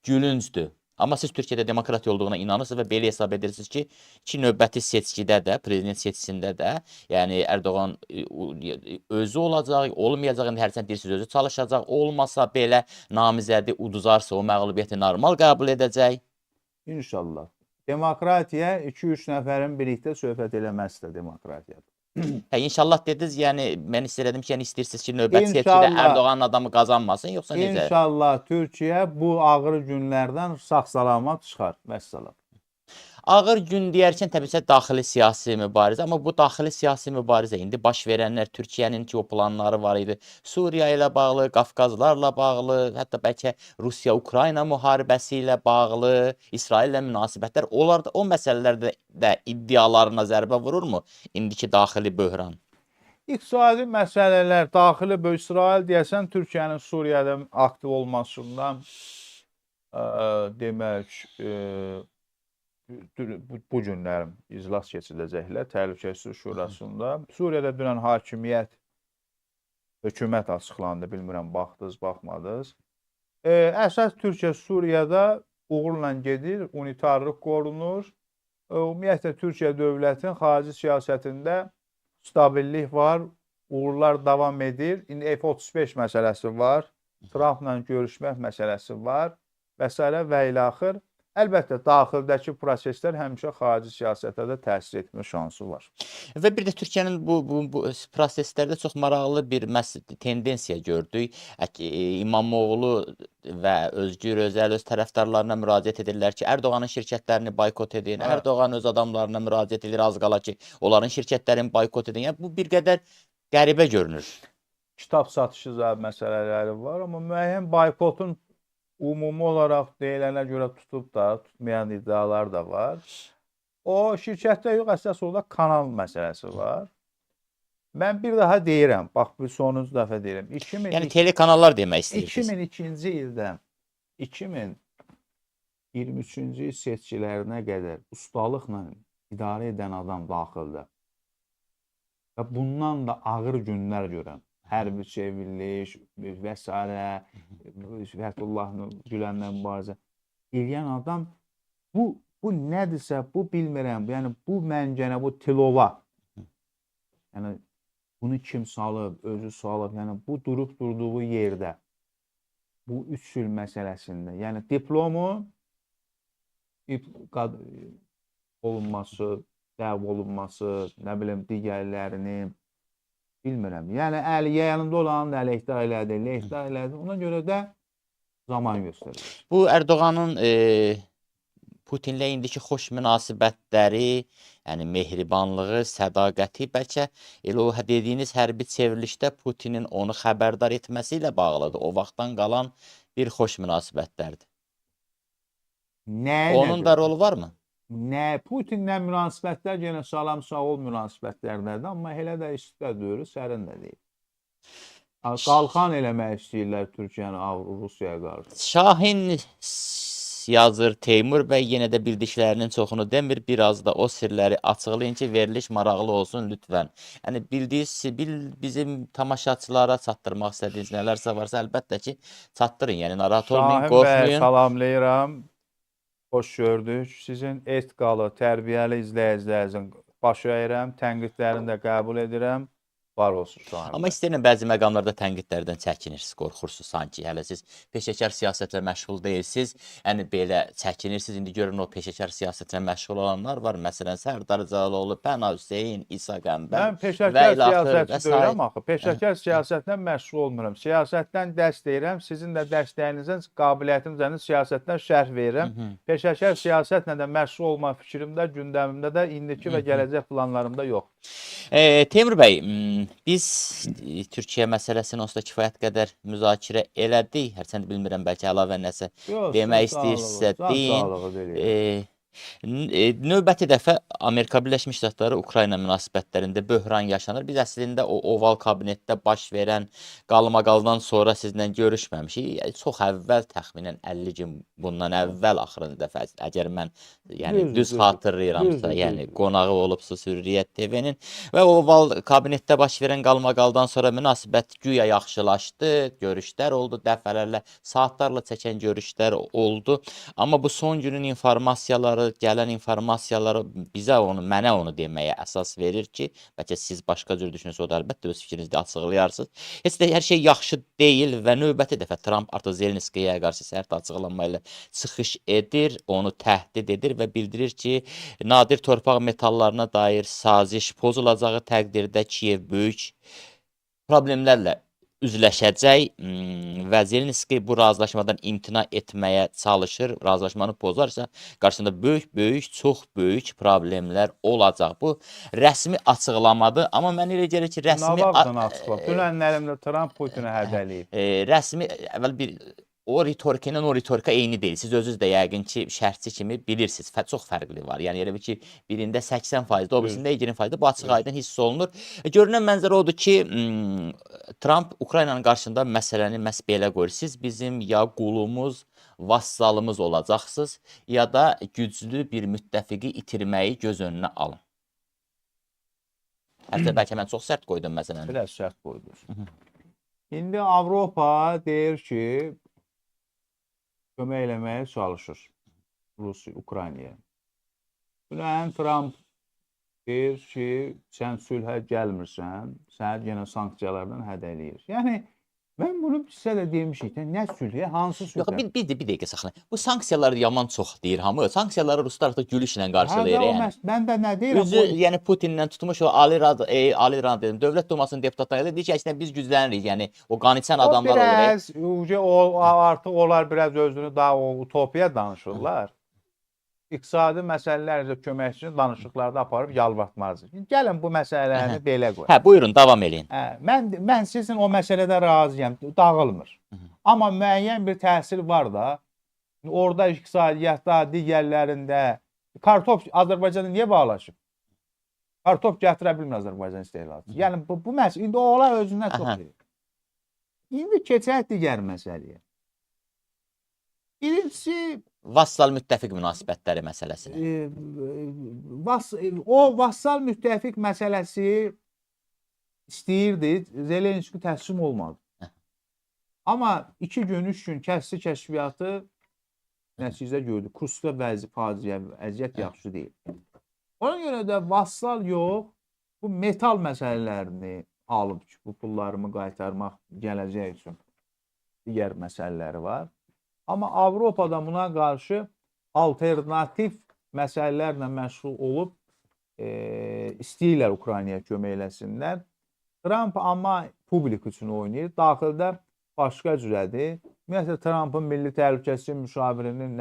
gülüncdür. Amma siz Türkiyədə demokratiya olduğuna inanırsınız və belə hesab edirsiniz ki, ki növbəti seçkidə də, prezident seçkisində də, yəni Erdoğan özü olacaq, olmayacaq, indi hərsən deyirsiniz, özü çalışacaq, olmasa belə namizədi uduzarsa o məğlubiyyəti normal qəbul edəcək. İnşallah. Demokratiya 2-3 nəfərin birlikdə söhbət eləməsi də demokratiyadır. İnşallah dediniz, yəni mən istəyirdim ki, yəni istəyirsiniz ki, növbəti seçkidə Erdoğanın adamı qazanmasın, yoxsa necə? İnşallah Türkiyə bu ağır günlərdən sağ-salamat çıxar. Vəssalam. Ağır gün deyərkən təbii ki, daxili siyasi mübarizə, amma bu daxili siyasi mübarizə indi baş verənlər Türkiyənin ki, o planları var idi. Suriya ilə bağlı, Qafqazlarla bağlı, hətta bəlkə Rusiya-Ukrayna müharibəsi ilə bağlı, İsraillə münasibətlər, onlar da o məsələlərdə də iddialarına zərbə vururmu indiki daxili böhran? İqtisadi məsələlər, daxili İsrail deyəsən Türkiyənin Suriyada aktiv olmasından demək bu günlərim iclas keçiriləcəklər Təhlükəsizlik Şurasında. Suriyada dünən hökumət açıqlandı, bilmirəm, baxdınız, baxmadınız. Əsas Türkiyə Suriyada uğurla gedir, unitarlıq qorunur. Ümumiyyətlə Türkiyə dövlətin xarici siyasətində stabillik var, uğurlar davam edir. İndi F-35 məsələsi var, Trumpla görüşmək məsələsi var və s. və ilə axır. Əlbəttə, daxildəki proseslər həmişə xarici siyasətə də təsir etmə şansı var. Və bir də Türkiyənin bu proseslərdə çox maraqlı bir tendensiya gördük. İmamoğlu və Özgür Özel öz tərəfdarlarına müraciət edirlər ki, Erdoğanın şirkətlərini boykot edin, Erdoğan öz adamlarına müraciət edir, az qala ki, onların şirkətlərini boykot edin. Yəni, bu bir qədər qəribə görünür. Kitab satışı məsələləri var, amma müəyyən boykotun umumi olaraq deyilənə görə tutub da, tutmayan iddialar da var. O şirkətdə yox, əsas orada kanal məsələsi var. Mən bir daha deyirəm, bax, bir sonuncu dəfə deyirəm. Yəni, telekanallar demək istəyirsiniz. 2002-ci ildən 2023-cü il seçkilərinə qədər ustalıqla idarə edən adam daxildə və bundan da ağır günlər görən, hərbi çevriliş və s. Fəthullah Güləndən mübarizə eləyən adam bu nədirsə, bu bilmirəm, yəni bu məncənə, bu tilova, yəni bunu kim salıb, özü salıb, yəni bu durduğu yerdə, bu 3 il məsələsində, yəni diplomu olunması, dəv olunması, nə bilim, digərlərinin bilmirəm. Yəni, yanında olanın da əleyhdar elədi. Ona görə də zaman göstərir. Bu, Erdoğanın Putinlə indiki xoş münasibətləri, yəni mehribanlığı, sədaqəti bəlkə elə o dediyiniz hərbi çevrilişdə Putinin onu xəbərdar etməsi ilə bağlıdır. O vaxtdan qalan bir xoş münasibətlərdir. Onun da rolu varmı? Putinlə münasibətlər yenə salam sağ ol münasibətlərdədir, amma elə də istidə deyil, sərin də deyil. Qalxan eləmək istəyirlər Türkiyəni Rusiyaya qarşı. Şahin yazır, Teymur bəy yenə də bildiklərinin çoxunu demir, biraz da o sirləri açıqlayın ki, veriliş maraqlı olsun lütfən. Yəni, bizim tamaşaçılara çatdırmaq istədiyiniz nələrsə varsa, əlbəttə ki, çatdırın, yəni narahat olmayın, qorxmayın. Şahin bəy, salamlayıram. Xoş gördük. Sizin etqalı, tərbiyəli izləyicilərinizin başı əyirəm, tənqidlərini də qəbul edirəm. Var olsun Şahin bəy. Amma istəyirəm, bəzi məqamlarda tənqidlərdən çəkinirsiniz, qorxursunuz sanki. Hələ siz peşəkar siyasətlə məşğul deyilsiniz. Yəni, belə çəkinirsiniz. İndi görün, o peşəkar siyasətlə məşğul olanlar var. Məsələn, Sərdar Cəloğlu, Pəna Hüseyin, İsa Qəmbər. Mən peşəkar siyasətçi deyirəm axı. Peşəkar siyasətlə məşğul olmuram. Siyasətdən dərs deyirəm. Sizin də dərslərinizin, qabiliyyətinizdən siyasətdən şərh verirəm. Peşəkar siyasətlə də məşğul olma fikrimdə, gündəmimdə də indiki və gələcək planlarımda yox. Teymur bəy, biz Türkiyə məsələsini onsuz da kifayət qədər müzakirə elədik. Hərçənd bilmirəm, bəlkə əlavə nəsə demək istəyirsinizsə deyin. Növbəti dəfə Amerika Birləşmiş Ştatları Ukrayna münasibətlərində böhran yaşanır. Biz əslində o oval kabinetdə baş verən qalmaqaldan sonra sizlə görüşməmişik. Çox əvvəl, təxminən 50 gün bundan əvvəl axırıncı dəfə, əgər mən düz xatırlayıramsa, qonağı olubsuz Hürriyyət TV-nin və o oval kabinetdə baş verən qalmaqaldan sonra münasibət güya yaxşılaşdı, görüşlər oldu, dəfələrlə, saatlarla çəkən görüşlər oldu. Amma bu son günün informasiyaları, gələn informasiyaları mənə onu deməyə əsas verir ki, bəlkə siz başqa cür düşünürsünüz, o da əlbəttə öz fikrinizi açıqlayarsınız. Heç də hər şey yaxşı deyil və növbəti dəfə Tramp artıq Zelenskiyə qarşı sərt açıqlama ilə çıxış edir, onu təhdid edir və bildirir ki, nadir torpaq metallarına dair saziş pozulacağı təqdirdə Kiyev böyük problemlərlə üzləşəcək və Zelenski bu razılaşmadan imtina etməyə çalışır. Razılaşmanı pozarsa, qarşısında böyük, çox böyük problemlər olacaq. Bu rəsmi açıqlamadır, amma mən elə gəlir ki, rəsmi... Nə vaxtdan açıqlama? Dünənlərimdə Trump Putinə hədəliyib. Rəsmi, əvvəl bir... O ritorika ilə o ritorika eyni deyil. Siz özünüz də yəqin ki, şərhçi kimi bilirsiniz. Çox fərqli var. Yəni elə bir ki, birində 80%, o birisində 20%, bu açıq aydın hiss olunur. Görünən mənzərə odur ki, Trump Ukraynanın qarşısında məsələni məhz belə qoyur. Siz bizim ya qulumuz, vassalımız olacaqsınız, ya da güclü bir müttəfiqi itirməyi göz önünə alın. Hətta bəlkə mən çox sərt qoydum məsələni. Biraz sərt qoydunuz. İndi Avropa deyir ki, kömək eləməyə çalışır Rusiya, Ukraynaya. Bülən Trump deyir ki, sən sülhə gəlmirsən, səni yenə sanksiyalardan hədələyir. Yəni, mən bunu sizə də demişik, nə sülhə, hansı sülhə? Yox, bir dəqiqə saxlayın. Bu sanksiyaları yaman çox deyir hamı. Sanksiyaları Ruslar artıq gülüşlə qarşılayır. Mən də nə deyirəm? Özü, yəni Putinlə tutmuş o Ali Rad dedim, Dövlət Dumasının deputatları deyir ki, əslində biz güclənirik. Yəni o qaniçən adamlar olur. O artıq onlar biraz özünü daha o utopiya danışırlar. İqtisadi məsələlərlə köməkçini danışıqlarda aparıb yalvartmazdır. Gəlin bu məsələni belə qoyaq. Hə, buyurun, davam eləyin. Mən sizin o məsələdə razıyam, dağılmır. Amma müəyyən bir təsir var da, orada iqtisadiyyatda, digərlərində, kartof Azərbaycana niyə bağlaşıb? Kartof gətirə bilmir Azərbaycan istehlakçısı. Yəni, bu məsələ, indi onlar özündən çox deyir. İndi keçək digər məsələyə. Birincisi, vassal müttəfiq münasibətləri məsələsinə. O vassal müttəfiq məsələsi istəyirdi, Zelenski təslim olmadı. Amma 2 gün, 3 gün kəsdi kəşfiyyatı nəticə gördü. Kurskda faciə, əziyyət yaxşı deyil. Ona görə də vassal yox, bu metal məsələlərini alıb ki, bu pullarımı qaytarmaq gələcək üçün digər məsələləri var. Amma Avropada buna qarşı alternativ məsələlərlə məşğul olub istəyirlər Ukraynaya kömək eləsinlər. Trump amma publik üçün oynayır. Daxildə başqa cürədir. Ümumiyyətlə Trumpın milli təhlükəsizlik müşavirinin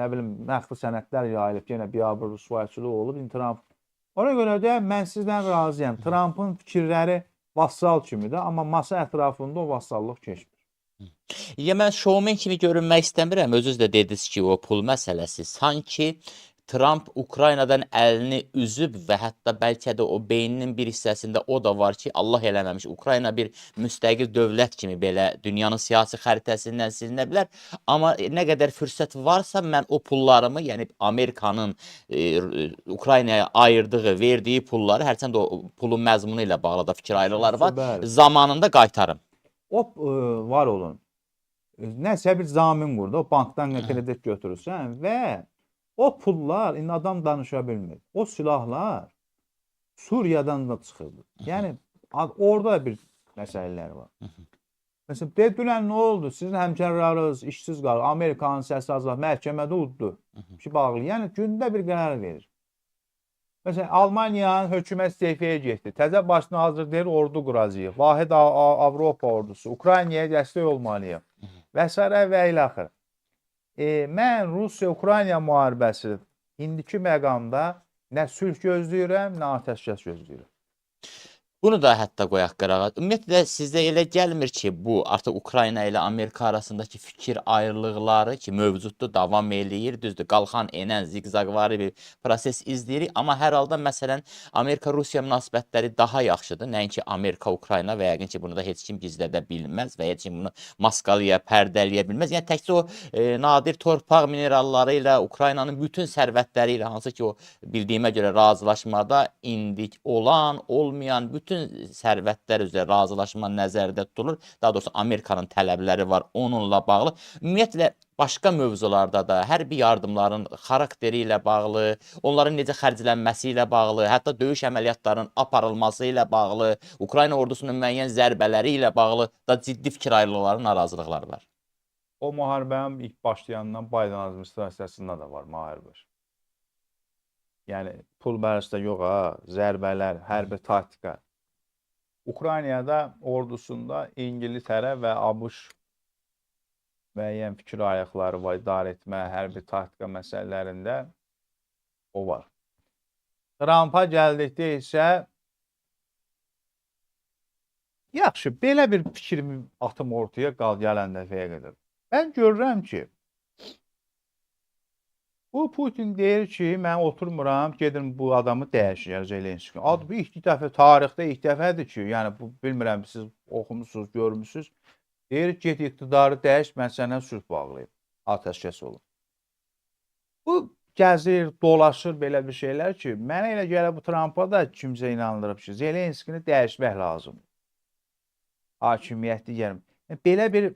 məxfi sənədlər yayılıb, yenə biabır rüsvayçılığı olub. Trump. Ona görə də mən sizdən razıyam. Trumpın fikirləri vassal kimidir, amma masa ətrafında o vassallıq keçmir. Ya mən şovmen kimi görünmək istəmirəm. Özünüz də dediniz ki, o pul məsələsi. Sanki Trump Ukraynadan əlini üzüb və hətta bəlkə də o beyninin bir hissəsində o da var ki, Allah eləməmiş. Ukrayna bir müstəqil dövlət kimi belə dünyanın siyasi xəritəsindən silinə bilər. Amma nə qədər fürsət varsa mən o pullarımı, yəni Amerikanın Ukraynaya ayırdığı, verdiyi pulları, hərçənd o pulun məzmunu ilə bağlı da fikir ayrılıqları var, zamanında qaytarım. O var olun. Nəsə bir zamin qurdu, o bankdan kredit götürürsən və o pullar, indi adam danışa bilmir. O silahlar Suriyadan da çıxırdı. Yəni, orada bir məsələlər var. Məsələn, dedilər, nə oldu? Sizin həmkarlarınız işsiz qalır. Amerikanın səsi azalır. Məhkəmədə uddu. Ki, bağlı. Yəni, gündə bir qərar verir. Məsələn, Almaniyanın hökumət istefaya getdi. Təzə başını hazırlayır, ordu quracaq. Vahid Avropa ordusu. Ukraynaya dəstək olmalıyıq. Və s. və ilə axır. Mən Rusiya-Ukrayna müharibəsi indiki məqamda nə sülh gözləyirəm, nə atəşkəs gözləyirəm. Bunu da hətta qoyaq qırağa. Ümumiyyətlə sizdə elə gəlmir ki, bu artıq Ukrayna ilə Amerika arasındakı fikir ayrılıqları ki, mövcuddur, davam eləyir, düzdür, qalxan enən ziqzaqvari bir proses izləyirik, amma hər halda məsələn Amerika-Rusiya münasibətləri daha yaxşıdır. Nəinki Amerika-Ukrayna və yəqin ki, bunu da heç kim gizlədə bilməz və heç kim bunu maskalaya, pərdələyə bilməz. Yəni təkcə o nadir torpaq mineralları ilə Ukraynanın bütün sərvətləri ilə hansı ki o bildiyimə görə razılaşmada indi olan, olmayan bütün sərvətlər üzrə razılaşma nəzərdə tutulur. Daha doğrusu Amerikanın tələbləri var onunla bağlı. Ümumiyyətlə başqa mövzularda da hərbi yardımların xarakteri ilə bağlı, onların necə xərclənməsi ilə bağlı, hətta döyüş əməliyyatlarının aparılması ilə bağlı, Ukrayna ordusunun müəyyən zərbələri ilə bağlı da ciddi fikir ayrılıqları, narazılıqları var. O müharibənin ilk başlayandan Biden administrasiyasında da var müharibə. Yəni pul bərəstə yox ha, zərbələr, hərbi taktika. Ukraynada ordusunda İngiltərə və ABŞ müəyyən fikir ayrılıqları var, idarə etmə, hərbi taktika məsələlərində o var. Trumpa gəldikdə isə yaxşı, belə bir fikrimi atım ortaya gələn dəfəyə qədər. Mən görürəm ki, bu Putin deyir ki, mən oturmuram, gedim bu adamı dəyişir, Zelenski. Adı bu ilk dəfə, tarixdə ilk dəfədir ki, yəni bu bilmirəm, siz oxumusunuz, görmüsünüz. Deyir, get iqtidarı dəyiş, mən sənə sülh bağlayayım, atəşkəs olun. Bu gəzir, dolaşır belə bir şeylər ki, mənə elə gəlir bu Trumpa da kimsə inandırıb ki, Zelenskini dəyişmək lazımdır. Hakimiyyətli gəlmir. Belə bir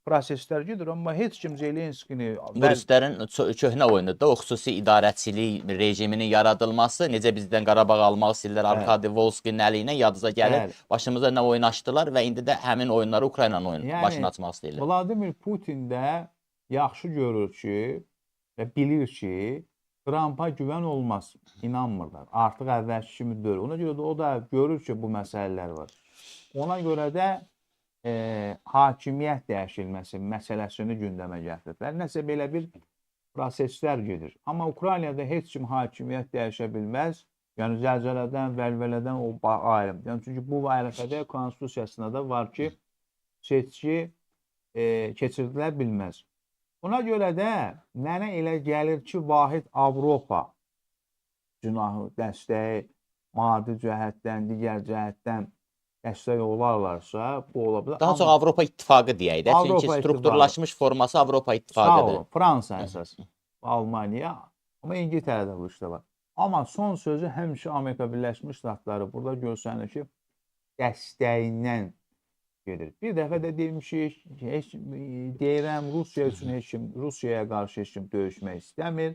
proseslər gedir, amma heç kim Zelenskini... Ruslərin köhnə oyunudur da, o xüsusi idarəçilik rejiminin yaradılması, necə bizdən Qarabağ almaq istəyirlər, Arkadi Volskinin əliyinə yadınıza gəlir, başımıza nə oyun açdılar və indi də həmin oyunları Ukraynanın başını açmaq istəyirlər. Vladimir Putin də yaxşı görür ki və bilir ki, Trumpa güvən olmaz, inanmırlar. Artıq əvvəlki kimi deyil. Ona görə də o da görür ki, bu məsələlər var. Ona görə də hakimiyyət dəyişilməsi məsələsini gündəmə gətirdilər. Nəsə belə bir proseslər gedir. Amma Ukraynada heç kim hakimiyyət dəyişə bilməz. Yəni zəlzələdən, vəlvələdən o ayrım. Yəni çünki bu ərəfədə konstitusiyasında da var ki, seçki keçirilə bilməz. Ona görə də mənə elə gəlir ki, vahid Avropa günahı, dəstəyi, maddi cəhətdən, digər cəhətdən dəstək olarlarsa, bu ola bilər. Daha çox Avropa İttifaqı deyək də, çünki strukturlaşmış forması Avropa İttifaqıdır. Sağ olun, Fransa əsas, Almaniya, amma İngiltərədə bu işdə var. Amma son sözü həmişə Amerika Birləşmiş Ştatları burada görsənir ki, dəstəyindən gedir. Bir dəfə də demişik, deyirəm, Rusiya üçün heç kim, Rusiyaya qarşı heç kim döyüşmək istəmir.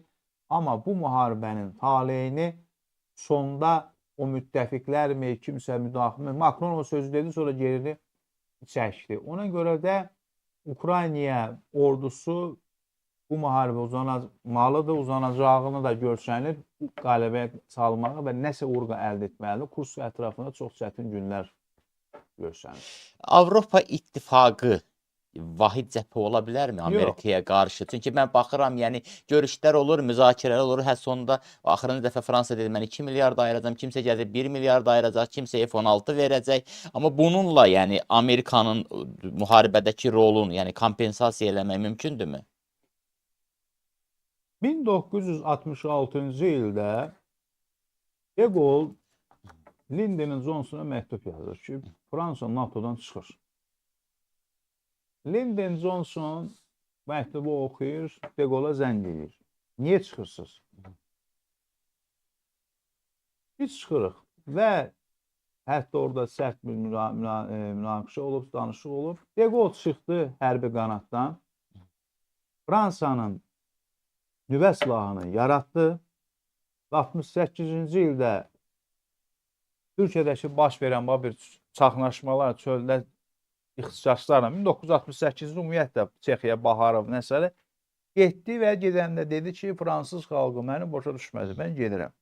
Amma bu müharibənin taleyini sonda o müttəfiqlərmi, kimsə müdaxilə, Macron o sözü dedi, sonra geri çəkdi. Ona görə də Ukrayna ordusu bu müharibə uzanmalıdır, uzanacağını da görsənir, qələbəyə salmağı və nəsə uğur əldə etməlidir. Kurs ətrafında çox çətin günlər görsənir. Avropa İttifaqı vahid cəbhə ola bilərmi Amerikaya qarşı? Çünki mən baxıram, yəni görüşlər olur, müzakirələr olur. Sonunda axırıncı dəfə Fransa dedi, mən 2 milyard ayıracam, kimsə gəlir 1 milyard ayıracaq, kimsə F-16 verəcək. Amma bununla, yəni Amerikanın müharibədəki rolunu, yəni kompensasiya eləmək mümkündürmü? 1966-cı ildə De Gaulle Lyndon Johnsona məktub yazır ki, Fransa NATO'dan çıxır. Lyndon Johnson məktubu oxuyur, De Gaulle'a zəng edir. Niyə çıxırsınız? Biz çıxırıq və hətta orada sərt bir münaqişə olub, danışıq olub. De Gaulle çıxdı hərbi qanatdan. Fransanın nüvə silahını yaratdı. 68-ci ildə Türkiyədəki baş verən bir çaxnaşmalar çöldə ixtisaslarla 1968-ci ümumiyyətlə Çexiya, Baharov nəsələ getdi və gedəndə dedi ki, fransız xalqı məni boşa düşməz, mən gedirəm.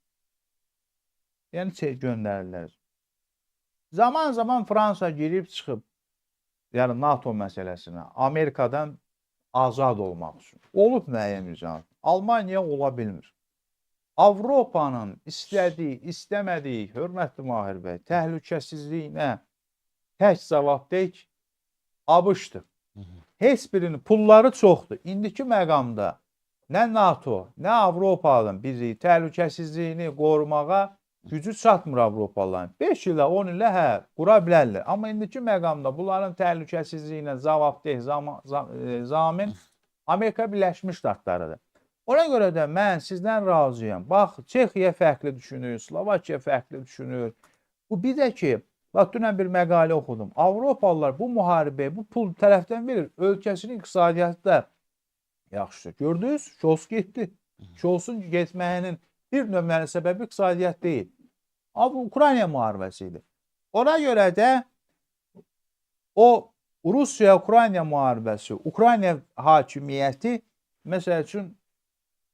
Yəni göndərirlər. Zaman Fransa girib çıxıb, yəni NATO məsələsinə, Amerikadan azad olmaq üçün. Olub müəyyən mücadilər. Almaniya ola bilmir. Avropanın istədiyi, istəmədiyi, hörmətli Mahir bəy, təhlükəsizliyinə tək cavabdeh ABŞ-dır. Heç birinin pulları çoxdur. İndiki məqamda nə NATO, nə Avropanın bizi təhlükəsizliyini qorumağa gücü çatmır Avropalıların. 5 ilə, 10 ilə qura bilərlər. Amma indiki məqamda bunların təhlükəsizliyinə cavabdeh zamin Amerika Birləşmiş Ştatlarıdır. Ona görə də mən sizdən razıyam. Bax, Çexiya fərqli düşünür, Slovakiya fərqli düşünür. Bu bir də ki, bax, dünən bir məqalə oxudum. Avropalılar bu müharibəyə, bu pul tərəfdən verir. Ölkəsinin iqtisadiyyatı da yaxşı. Gördünüz? Şols getdi. Şolsun getməyinin bir nömrəli səbəbi iqtisadiyyat deyil. Amma Ukrayna müharibəsi idi. Ona görə də o Rusiya-Ukrayna müharibəsi, Ukrayna hakimiyyəti məsəl üçün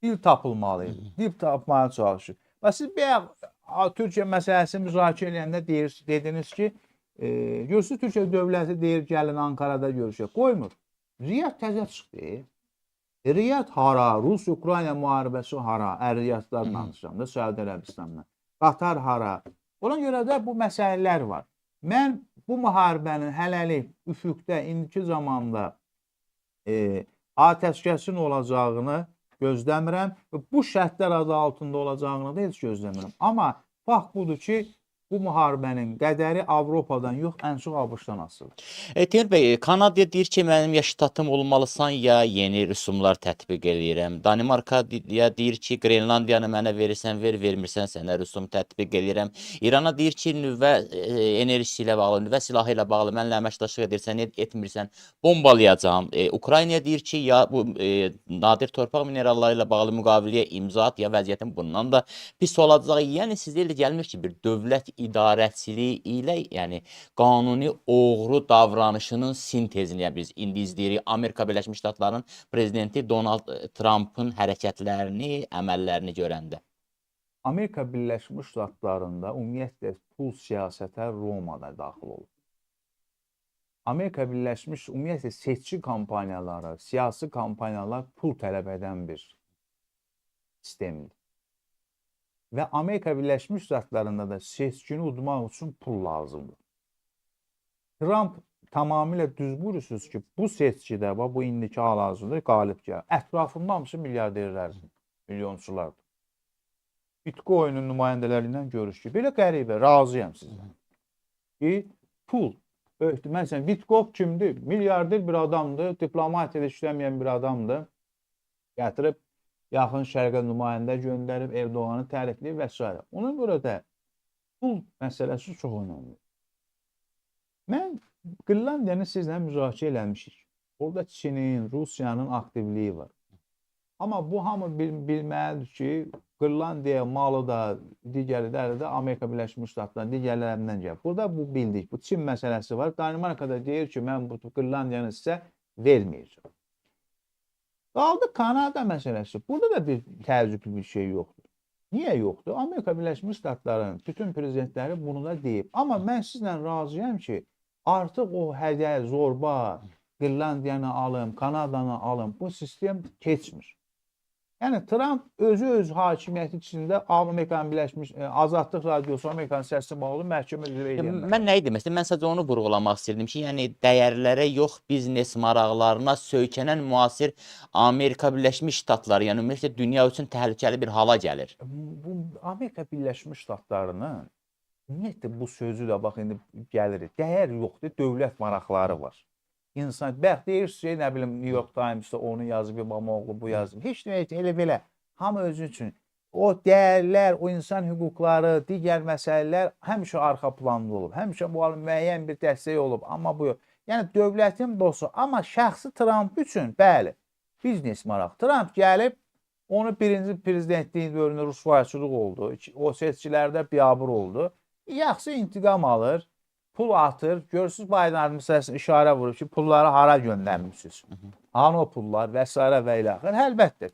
dil tapılmalıydı. Dil tapmaya çalışır. Və siz bayaq Türkiyə məsələsini müzakirə edəndə dediniz ki, görürsünüz Türkiyə dövləti deyir gəlin Ankarada görüşək. Qoymur. Riyad təzə çıxdı. Riyad hara? Rus-Ukrayna müharibəsi hara? Riyadlar danışacağım da Səudi Ərəbistanla. Qatar hara? Ona görə də bu məsələlər var. Mən bu müharibənin hələlik üfüqdə indiki zamanda atəşkəsin olacağını gözləmirəm və bu şərtlər adı altında olacağını da heç gözləmirəm. Amma fakt budur ki, bu müharibənin qədəri Avropadan yox, ən çox ABŞ-dan asılıdır. Teymur bəy, Kanada deyir ki, mənim ya ştatım olmalısan, ya yeni rüsumlar tətbiq eləyirəm. Danimarka deyir ki, Qrenlandiyanı mənə verirsən, vermirsən sənə rüsum tətbiq eləyirəm. İrana deyir ki, nüvə enerjisi ilə bağlı, nüvə silahı ilə bağlı mənlə əməkdaşlıq edirsən, etmirsən, bombalayacağam. Ukrayna deyir ki, ya bu nadir torpaq mineralları ilə bağlı müqaviləyə imza at, ya vəziyyətin bundan da pis olacaq. Yəni sizə elə gəlmir ki, bir dövlət idarəçiliyi ilə, yəni qanuni oğru davranışının sintezini biz indi izləyirik. Amerika Birləşmiş Ştatlarının prezidenti Donald Trump'ın hərəkətlərini, əməllərini görəndə. Amerika Birləşmiş Ştatlarında ümumiyyətlə pul siyasətə Romada daxil olur. Amerika Birləşmiş ümumiyyətlə seçki kampaniyaları, siyasi kampaniyalar pul tələb edən bir sistemdir. Və Amerika Birləşmiş Ştatlarında da seçkini udmaq üçün pul lazımdır. Trump tamamilə düz buyurursunuz ki, bu seçkidə, bu indiki hal-hazırda qalib gəlir. Ətrafında hamısı milyarderlərdir, milyonçulardır. Bitcoin'in nümayəndələri ilə görüşdü. Belə qəribə, razıyam sizdən. Ki, pul. Məsələn, Vitkov kimdir? Milyarder bir adamdır, diplomatiyada işləməyən bir adamdır. Gətirib yaxın şərqə nümayəndə göndərib, Erdoğanı tərifləyib və s. Ona görə də pul məsələsi çox önəmli. Mən Qırlandiyanı sizlə müzakirə eləmişik. Orada Çinin, Rusiyanın aktivliyi var. Amma bu hamı bilməlidir ki, Qırlandiya malı da, digərləri də Amerika Birləşmiş Ştatlarının digərlərindən gəlir. Burada bu bildik. Bu Çin məsələsi var. Danimarka da deyir ki, mən bu Qırlandiyanı sizə verməyəcəm. Qaldı Kanada məsələsi. Burada da bir təəccüblü bir şey yoxdur. Niyə yoxdur? Amerika Birləşmiş Ştatlarının bütün prezidentləri bunu da deyib. Amma mən sizlə razıyam ki, artıq o hədə, zorba, Qırlandiyanı alım, Kanadanı alım, bu sistem keçmir. Yəni Trump öz hakimiyyəti içində Amerikanın Birləşmiş Azadlıq Radiosu, Amerikanın səsi bağlı məhkəmə üzrə edilməz. Mən nə idim? Mən sadəcə onu vurğulamaq istirdim ki, yəni dəyərlərə yox, biznes maraqlarına söykənən müasir Amerika Birləşmiş Ştatları, yəni ümumiyyətlə dünya üçün təhlükəli bir hala gəlir. Bu Amerika Birləşmiş Ştatlarının ümumiyyətlə bu sözü də bax indi gəlir. Dəyər yoxdur, dövlət maraqları var. İnsan, bəx deyirsiniz ki, nə bilim, New York Times'da onu yazıb, İmamoğlu bu yazıb. Heç nə, elə belə, hamı özü üçün. O dəyərlər, o insan hüquqları, digər məsələlər həmişə arxa planda olub. Həmişə bu müəyyən bir dəstək olub. Amma bu yox. Yəni, dövlətin dostu. Amma şəxsi Trump üçün, bəli, biznes maraq. Trump gəlib, onu birinci prezidentliyin dövründə rüsvayçılıq oldu. O seçkilərdə biabır oldu. Yaxşı intiqam alır. Pul atır. Görürsünüz, Biden administrasiyası işarə vurur ki, pulları hara göndərmişsiniz? Hanı o pullar və s. və ilə axır. Əlbəttə.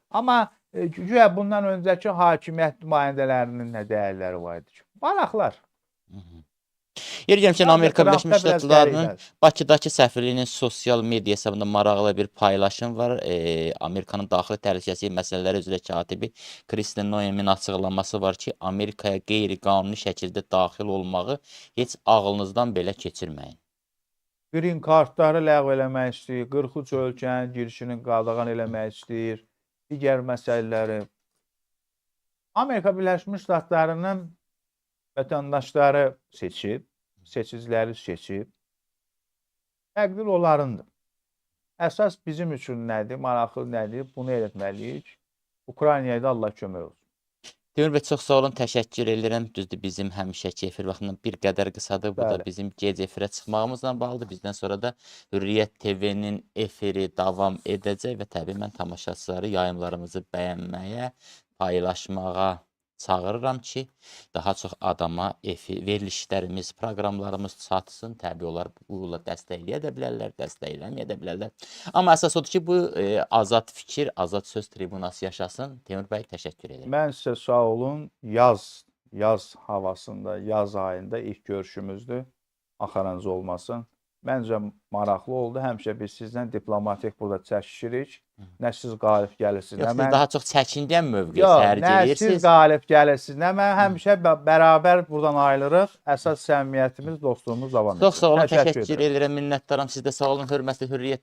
Amma güya bundan öncəki hakimiyyət nümayəndələrinin nə dəyərləri var idi ki? Maraqlar. Yer gəlmişkən Məncə Amerika Trumpda Birləşmiş biraz Ştatlarının qəribə. Bakıdakı səfirliyinin sosial media hesabında maraqlı bir paylaşım var. Amerikanın daxili təhlükəsizlik məsələləri üzrə katibi Kristen Noem'in açıqlaması var ki, Amerikaya qeyri-qanuni şəkildə daxil olmağı heç ağlınızdan belə keçirməyin. Green kartları ləğv eləmək istəyir, 43 ölkənin girişini qadağan eləmək istəyir, digər məsələləri. Amerika Birləşmiş Ştatlarının vətəndaşları seçib, seçiciləri seçib. Təqdir onlarındır. Əsas bizim üçün nədir, maraqlı nədir, bunu etməliyik. Ukraynaya da Allah kömək olsun. Teymur bəy, çox sağ olun, təşəkkür edirəm. Düzdür, bizim həmişəki efir vaxtından bir qədər qısadır. Bu da Bəli. bizim gec efirə çıxmağımızla bağlıdır. Bizdən sonra da Hürriyyət TV-nin efiri davam edəcək və təbii mən tamaşaçıları yayımlarımızı bəyənməyə, paylaşmağa çağırıram ki, daha çox adama verilişlərimiz, proqramlarımız çatsın. Təbii onlar bununla dəstəkləyə də bilərlər, dəstəkləməyə də bilərlər. Amma əsas odur ki, bu azad fikir, azad söz tribunası yaşasın. Teymur bəy, təşəkkür edirəm. Mən sizə sağ olun. Yaz havasında, yaz ayında ilk görüşümüzdür. Axarınız olmasın. Məncə maraqlı oldu. Həmişə biz sizlə diplomatik burada çəkişirik. Nə siz qalib gəlirsiniz, Yox, nə siz mən. daha çox çəkingən mövqe Yox, sərgi nə siz edirsiniz. qalib gəlirsiniz, nə mən həmişə bərabər buradan ayrılırıq. Əsas səmimiyyətimiz, dostluğumuz davam edir. Çox sağ olun, təşəkkür edirəm, minnətdaram. Siz də sağ olun, hörmətli Hürriyyət